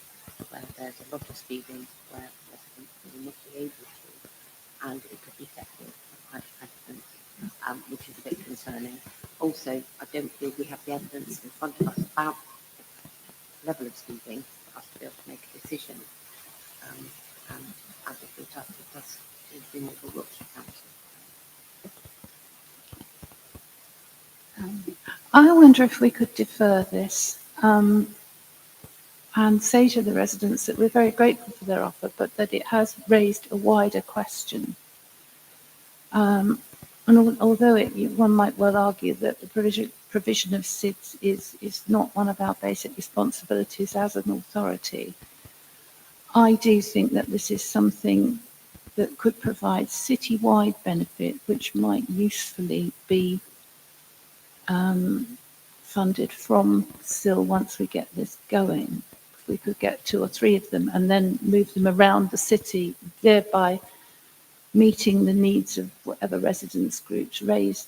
where there's a lot of speeding where residents will not be able to, and it could be set for quite a precedent, which is a bit concerning. Also, I don't feel we have the evidence in front of us about the level of speeding for us to be able to make a decision. And as it brought up, it does seem to be more for Wiltshire Council. I wonder if we could defer this and say to the residents that we're very grateful for their offer, but that it has raised a wider question. And although one might well argue that the provision of SIDS is not one of our basic responsibilities as an authority, I do think that this is something that could provide citywide benefit, which might usefully be funded from SIL once we get this going. If we could get 2 or 3 of them and then move them around the city, thereby meeting the needs of whatever residents groups raise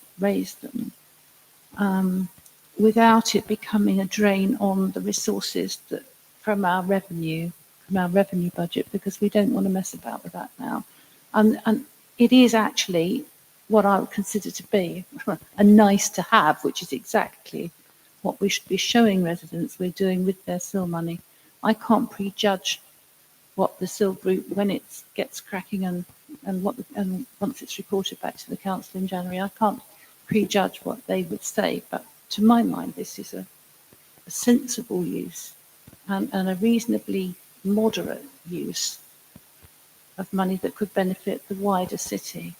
them, without it becoming a drain on the resources that from our revenue budget, because we don't want to mess about with that now. And it is actually what I would consider to be a nice to have, which is exactly what we should be showing residents we're doing with their SIL money. I can't prejudge what the Silk route, when it gets cracking and once it's reported back to the council in January, I can't prejudge what they would say, but to my mind, this is a sensible use and a reasonably moderate use of money that could benefit the wider city.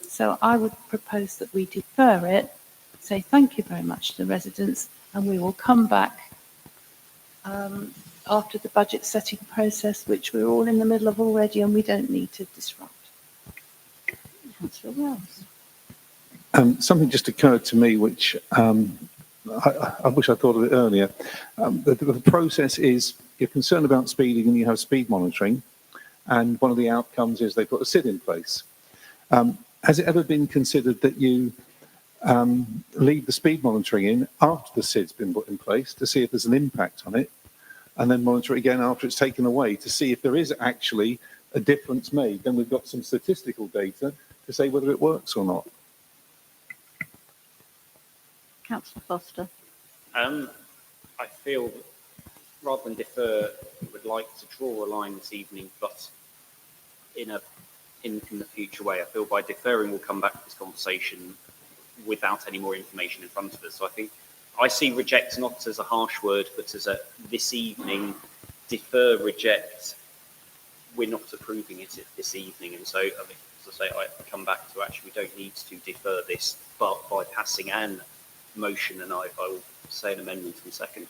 So I would propose that we defer it, say thank you very much to the residents, and we will come back after the budget setting process, which we're all in the middle of already and we don't need to disrupt. Councillor Wells. Something just occurred to me, which I wish I thought of it earlier. The process is you're concerned about speeding and you have speed monitoring, and one of the outcomes is they put a SID in place. Has it ever been considered that you leave the speed monitoring in after the SID's been put in place to see if there's an impact on it, and then monitor it again after it's taken away to see if there is actually a difference made? Then we've got some statistical data to say whether it works or not. Councillor Foster. I feel rather than defer, we would like to draw a line this evening, but in the future way. I feel by deferring we'll come back to this conversation without any more information in front of us. So I think I see reject not as a harsh word, but as a this evening, defer, reject. We're not approving it this evening, and so I mean, as I say, I come back to actually we don't need to defer this, but by passing an motion, and I will say an amendment in a second,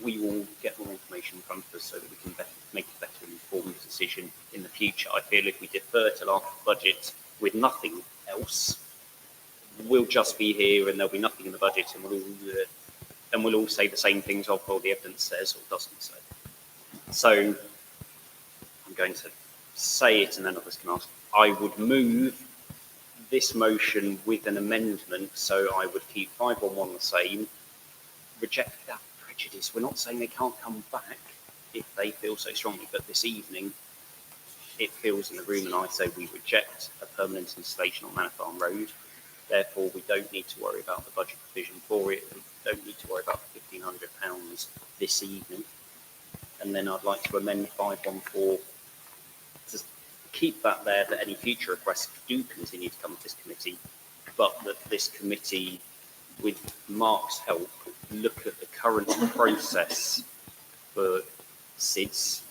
we will get more information in front of us so that we can make a better informed decision in the future. I feel if we defer till after the budget with nothing else, we'll just be here and there'll be nothing in the budget, and we'll all say the same things of well, the evidence says or doesn't say. So I'm going to say it and then others can ask. I would move this motion with an amendment, so I would keep 511 the same, reject that prejudice. We're not saying they can't come back if they feel so strongly, but this evening it feels in the room and I say we reject a permanent installation on Manor Farm Road. Therefore, we don't need to worry about the budget provision for it. We don't need to worry about the £1,500 this evening. And then I'd like to amend 514 to keep that there, that any future requests do continue to come to this committee, but that this committee, with Mark's help, look at the current process for SIDS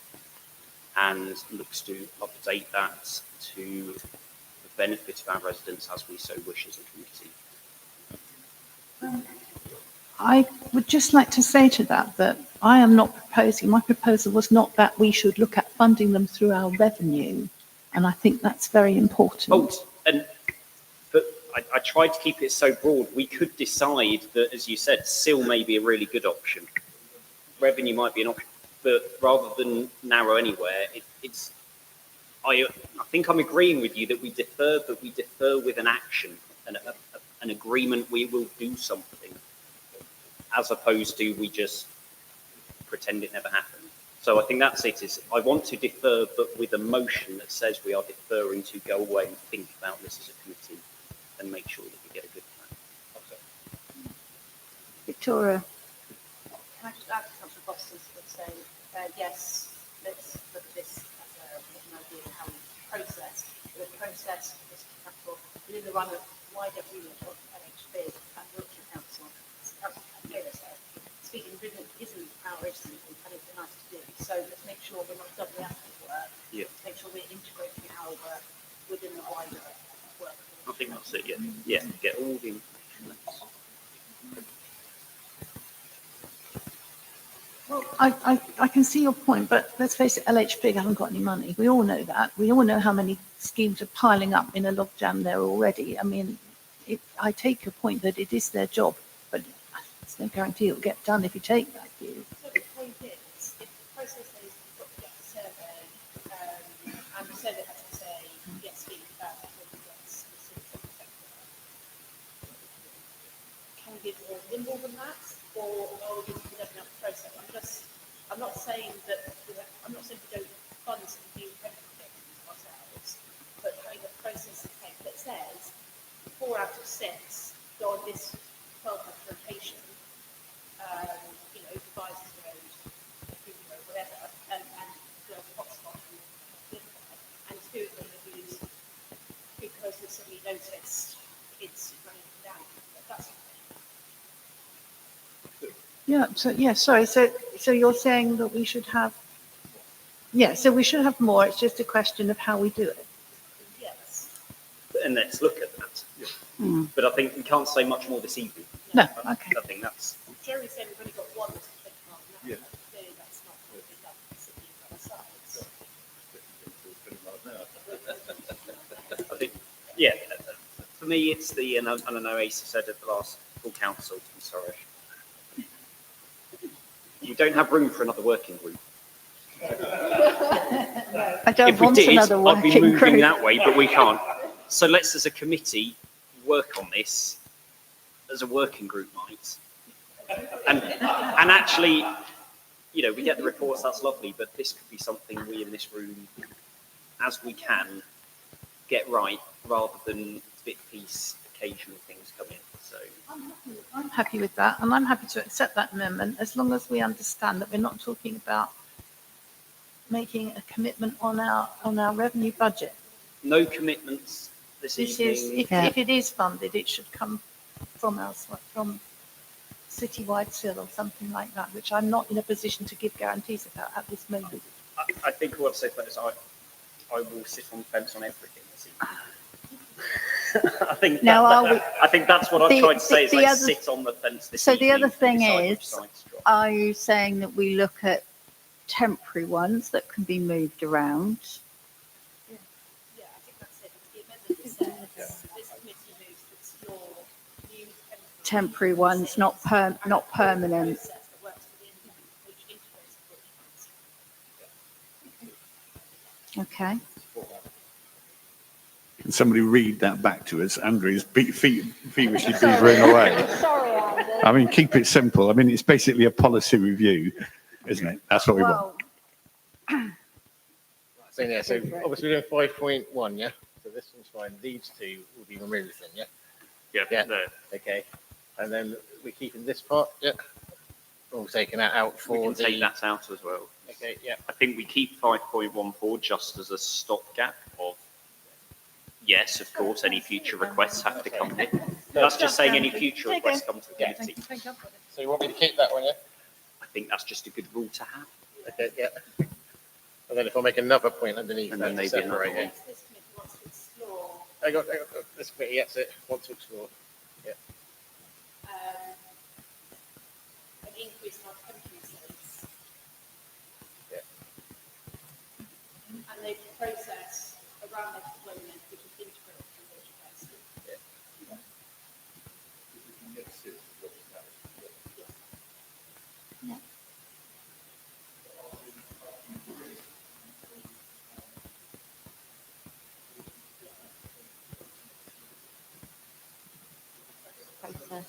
and looks to update that to the benefit of our residents as we so wish as a committee. I would just like to say to that I am not proposing, my proposal was not that we should look at funding them through our revenue, and I think that's very important. But I tried to keep it so broad. We could decide that, as you said, SIL may be a really good option. Revenue might be an option, but rather than narrow anywhere, I think I'm agreeing with you that we defer, but we defer with an action, an agreement we will do something, as opposed to we just pretend it never happened. So I think that's it. I want to defer, but with a motion that says we are deferring to go away and think about this as a committee and make sure that we get a good plan. Okay. Victoria. Can I just add to Councillor Foster's for saying, yes, let's look at this as an idea of how we process. The process is capital within the run of wider agreement of LHB and Wiltshire Council. Speaking of isn't our register and it's nice to do. So let's make sure we're not doubling up the work. Yeah. Let's make sure we're integrating our work within the wider work. I think that's it, yeah. Yeah, get all the information. Well, I can see your point, but let's face it, LHB haven't got any money. We all know that. We all know how many schemes are piling up in a logjam there already. I mean, I take your point that it is their job, but there's no guarantee it'll get done if you take that view. So the point is, if the process is you've got to get the survey, and the survey has to say, yes, we can we be more nimble than that, or are we developing up the process? I'm not saying we don't fund some new everything ourselves, but having a process in place that says 4 out of 6 go on this 12-month rotation, devices road, whatever, and noticed kids running down. That's Sorry. So you're saying that we should have, so we should have more. It's just a question of how we do it. yes. And let's look at that. But I think we can't say much more this evening. No, okay. I think that's. Jerry said we've only got one to click on now. Yeah. Clearly that's not what we've done sitting on the sides. I think, yeah, for me, it's the, and I know Asa said at the last full council, I'm sorry. We don't have room for another working group. I don't If we want did, another I'd be working moving group. that way, but we can't. So let's, as a committee, work on this as a working group might. And actually, you know, we get the reports, that's lovely, but this could be something we in this room, as we can, get right, rather than bit piece occasional things come in. So I'm happy with that, and I'm happy to accept that amendment as long as we understand that we're not talking about making a commitment on our revenue budget. no commitments this This evening. is, if it is funded, it should come from elsewhere, from citywide SIL or something like that, which I'm not in a position to give guarantees about at this moment. I think what I've said is I will sit on the fence on everything this evening. I think Now, I think that's what I've tried to say is like sit on the fence this So evening. the other and thing decide which is, side to drop. are you saying that we look at temporary ones that can be moved around? Yeah, I think that's it. The amendment says this committee moves to explore new Temporary ones, not permanent. process that works within which integrates the Okay. Can somebody read that back to us? Andrew's feverishly beavering away. Sorry, Andy. I mean, keep it simple. I mean, it's basically a policy review, isn't it? That's what we want. So yeah, so obviously we're doing 5.1, yeah? So this one's fine. These two will be removed then, yeah? Yeah. Okay. And then we're keeping this part, yeah? We're taking that out We for can the... take that out as well. Okay, yeah. I think we keep 5.14 just as a stopgap of, yes, of course, any future requests have to come in. That's just saying any future requests come to the committee. So you want me to keep that one, yeah? I think that's just a good rule to have. Okay, yeah. And then if I make another point underneath And that, then maybe separate another it. one. next this committee wants to explore I got this bit, yeah, that's it. Want to explore. Yeah. an increase in our temporary states. Yeah. And the process around their deployment, which is integrated in the education. Process.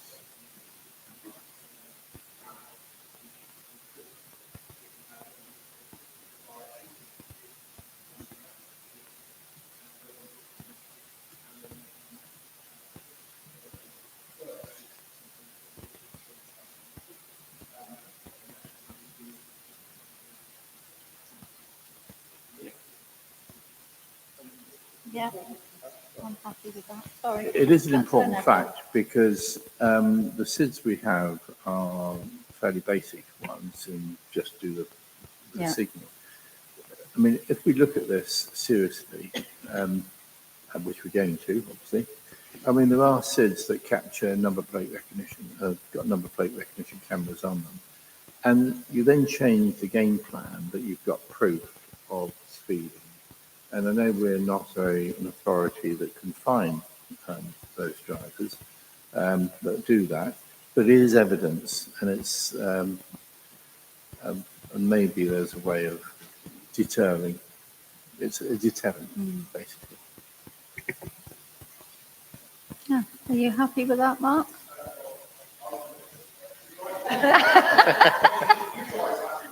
Yeah, I'm happy with that. Sorry. It is an Councillor important Neville. fact because the SIDS we have are fairly basic ones and just do the Yeah. signal. I mean, if we look at this seriously, and which we're going to, obviously, I mean, there are SIDS that capture number plate recognition, have got number plate recognition cameras on them. And you then change the game plan that you've got proof of speeding. And I know we're not an authority that can fine those drivers that do that, but it is evidence, and it's and maybe there's a way of deterring. It's a deterrent, basically. Yeah. Are you happy with that, Mark?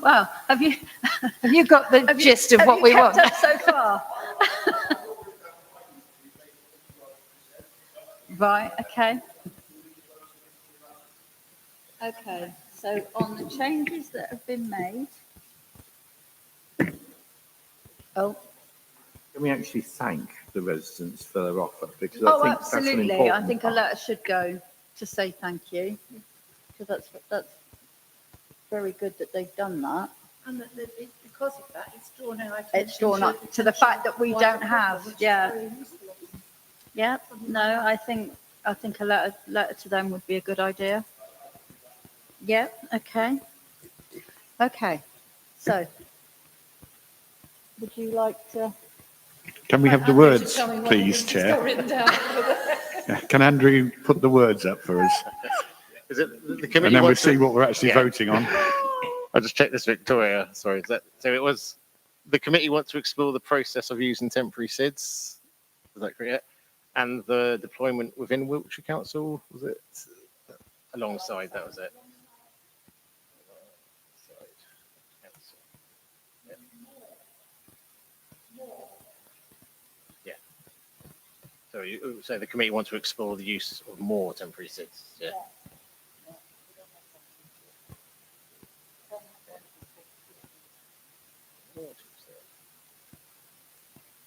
Well, have you got the gist of what we want? Have you kept up so far? Right, okay. Okay, so on the changes that have been made. Oh, Can we actually thank the the residents for their offer, because Oh, I think that's an absolutely. I important think a part. letter should go to say thank you, because that's very good that they've done that. And that because of that, it's drawn out. It's drawn up to the fact that we don't have, yeah. Yeah, no, I think a letter to them would be a good idea. Yeah, okay. Okay, so would you like to? Can we have the words, please, Chair? Yeah, can Andrew put the words up for us? Is it the And committee then we'll wants see to, what we're actually Yeah. voting on. I'll just check this, Victoria. Sorry. So it was the committee wants to explore the process of using temporary SIDS. Is that correct? And the deployment within Wiltshire Council, was it? Alongside, that was it. Yeah. So the committee wants to explore the use of more temporary SIDS. Yeah.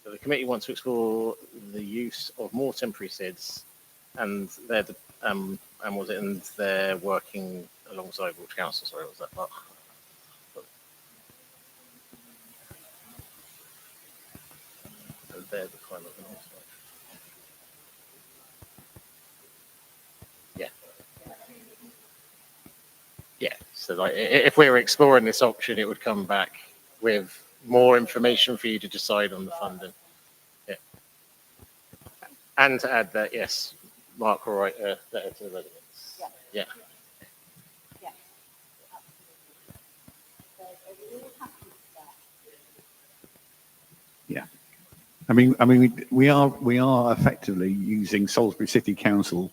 So the committee wants to explore the use of more temporary SIDS, and they're working alongside Wiltshire Council. Sorry, what was that part? So they're the kind of yeah. Yeah. So like, if we were exploring this option, it would come back with more information for you to decide on the funding. Yeah. And to add that, yes, Mark will write a letter to the residents. Yeah. Yeah. I mean, we are effectively using Salisbury City Council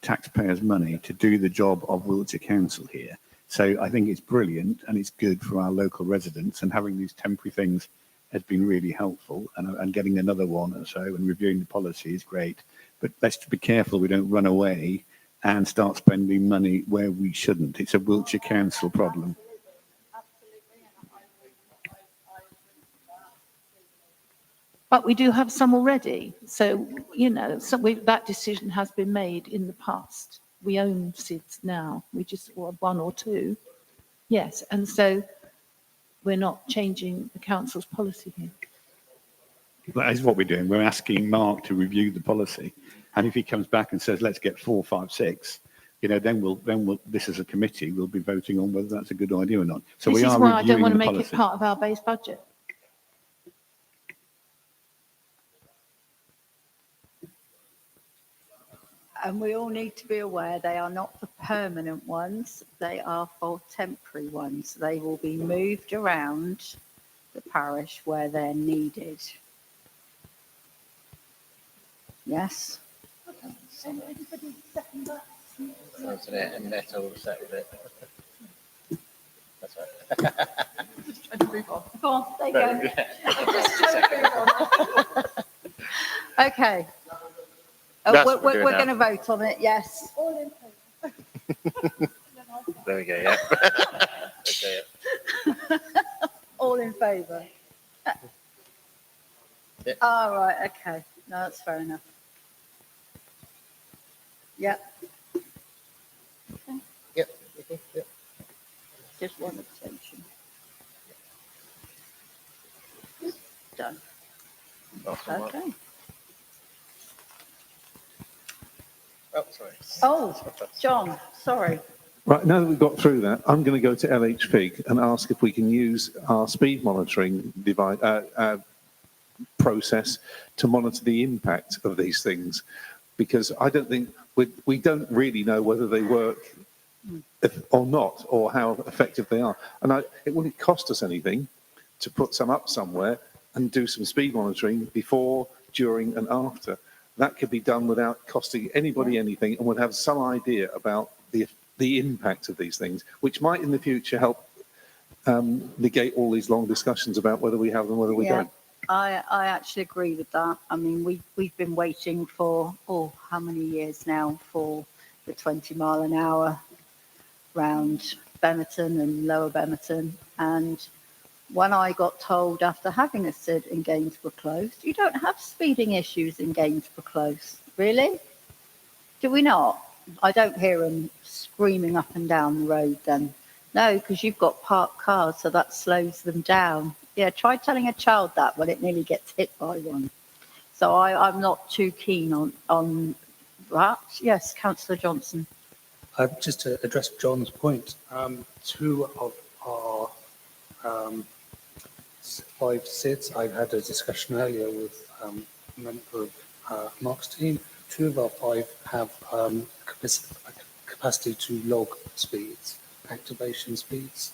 taxpayers' money to do the job of Wiltshire Council here. So I think it's brilliant and it's good for our local residents, and having these temporary things has been really helpful, and getting another one or so and reviewing the policy is great. But let's be careful we don't run away and start spending money where we shouldn't. It's a Wiltshire Council problem. But we do have some already. So, that decision has been made in the past. We own SIDS now. We just want one or two. Yes. And so we're not changing the council's policy here. That is what we're doing. We're asking Mark to review the policy. And if he comes back and says, let's get 4, 5, 6, then we'll, this as a committee, we'll be voting on whether that's a good idea or not. So This we is are why I reviewing don't want the to make policy. it part of our base budget. And we all need to be aware they are not for permanent ones, they are for temporary ones. They will be moved around the parish where they're needed. Yes? Anybody second that? Sounds it, and that's all set with it. That's right. Just trying to move on. Go on, there you go. Just trying to move on. Okay. We're going to vote on it, yes. All in favour? There we go, yeah. Okay, yeah. All in favour? Yeah. All right, okay. No, that's fair enough. Yep. Okay. Yep. Okay, yep. Just one abstention. Done. Awesome. Okay. Oh, sorry. Oh, John, sorry. Right, now that we've got through that, I'm going to go to LHFIG and ask if we can use our speed monitoring process to monitor the impact of these things, because I don't think we don't really know whether they work or not, or how effective they are. And it wouldn't cost us anything to put some up somewhere and do some speed monitoring before, during, and after. That could be done without costing anybody anything, and would have some idea about the impact of these things, which might in the future help negate all these long discussions about whether we have them, whether we don't. I actually agree with that. I mean, we've been waiting for, how many years now for the 20 mile an hour round Bemerton and Lower Bemerton, and when I got told after having a SID in Gainsborough Close, you don't have speeding issues in Gainsborough Close. Really? Do we not? I don't hear them screaming up and down the road then. No, because you've got parked cars, so that slows them down. Yeah, try telling a child that when it nearly gets hit by one. So I'm not too keen on that. Yes, Councillor Johnson. Just to address John's point, two of our 5 SIDs, I had a discussion earlier with a member of Mark's team. 2 of our 5 have capacity to log speeds, activation speeds,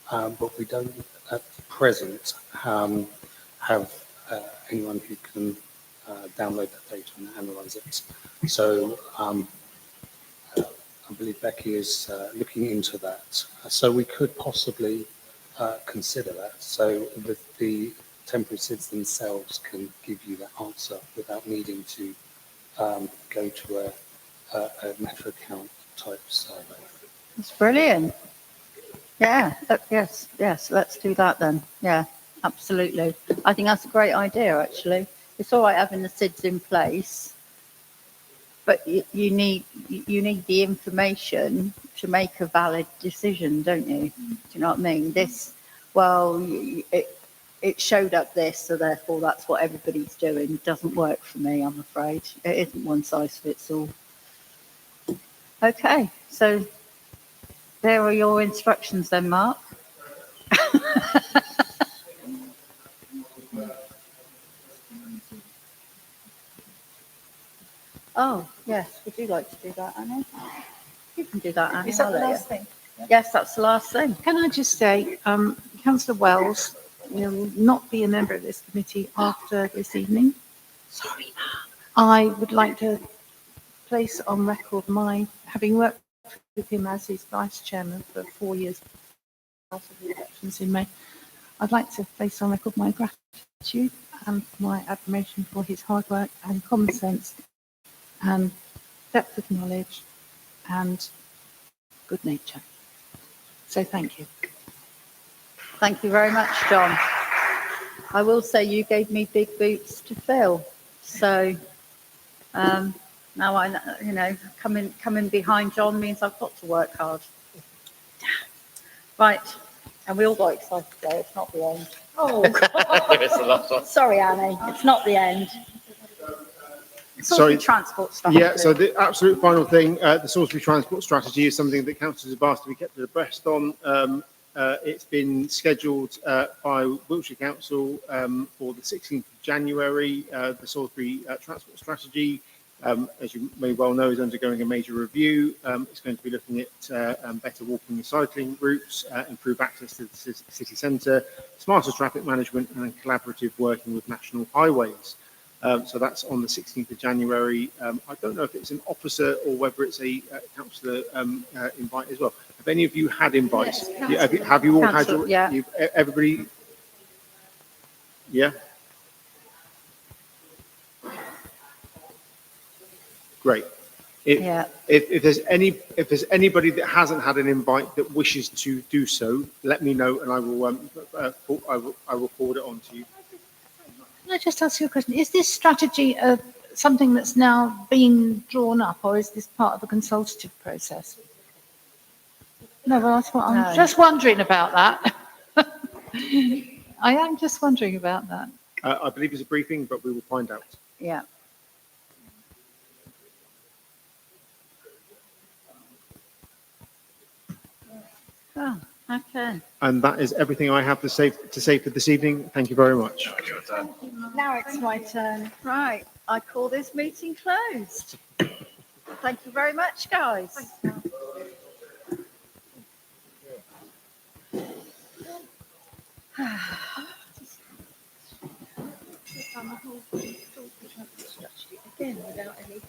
but we don't at present have anyone who can download that data and analyze it. So I believe Becky is looking into that. So we could possibly consider that. So the temporary SIDs themselves can give you that answer without needing to go to a metro count type survey. That's brilliant. Yeah, yes, let's do that then. Yeah, absolutely. I think that's a great idea, actually. It's all right having the SIDs in place, but you need the information to make a valid decision, don't you? Do you know what I mean? It showed up this, so therefore that's what everybody's doing. It doesn't work for me, I'm afraid. It isn't one size fits all. Okay, so there are your instructions then, Mark. Oh, yes, would you like to do that, Annie? You can do that, Annie. Is that I'll the let last you. thing? Yes, that's the last thing. Can I just say, Councillor Wells will not be a member of this committee after this evening. Sorry, Mark. I would like to place on record my having worked with him as his vice chairman for 4 years after the elections in May. I'd like to place on record my gratitude and my admiration for his hard work and common sense and depth of knowledge and good nature. So thank you. Thank you very much, John. I will say you gave me big boots to fill. So now coming behind John means I've got to work hard. Right, and we all got excited there. It's not the end. Oh, It's the last one. sorry, Annie. It's not the end. Sorry. Transport strategy. Yeah, so the absolute final thing, the Salisbury transport strategy is something that councillors have asked to be kept abreast on. It's been scheduled by Wiltshire Council for the 16th of January. The Salisbury transport strategy, as you may well know, is undergoing a major review. It's going to be looking at better walking and cycling routes, improved access to the city centre, smarter traffic management and collaborative working with national highways. So that's on the 16th of January. I don't know if it's an officer or whether it's a councillor invite as well. Have any of you had invites? Yes, have you all had your, yeah. everybody? Yeah? Great. If there's anybody that hasn't had an invite that wishes to do so, let me know and I will forward it on to you. Can I just ask you a question? Is this strategy something that's now being drawn up, or is this part of a consultative process? No, well, that's what I'm just wondering about that. I am just wondering about that. I believe it's a briefing, but we will find out. Yeah. Oh, okay. And that is everything I have to say for this evening. Thank you very much. Now it's my turn. Right, I call this meeting closed. Thank you very much, guys. Again, without any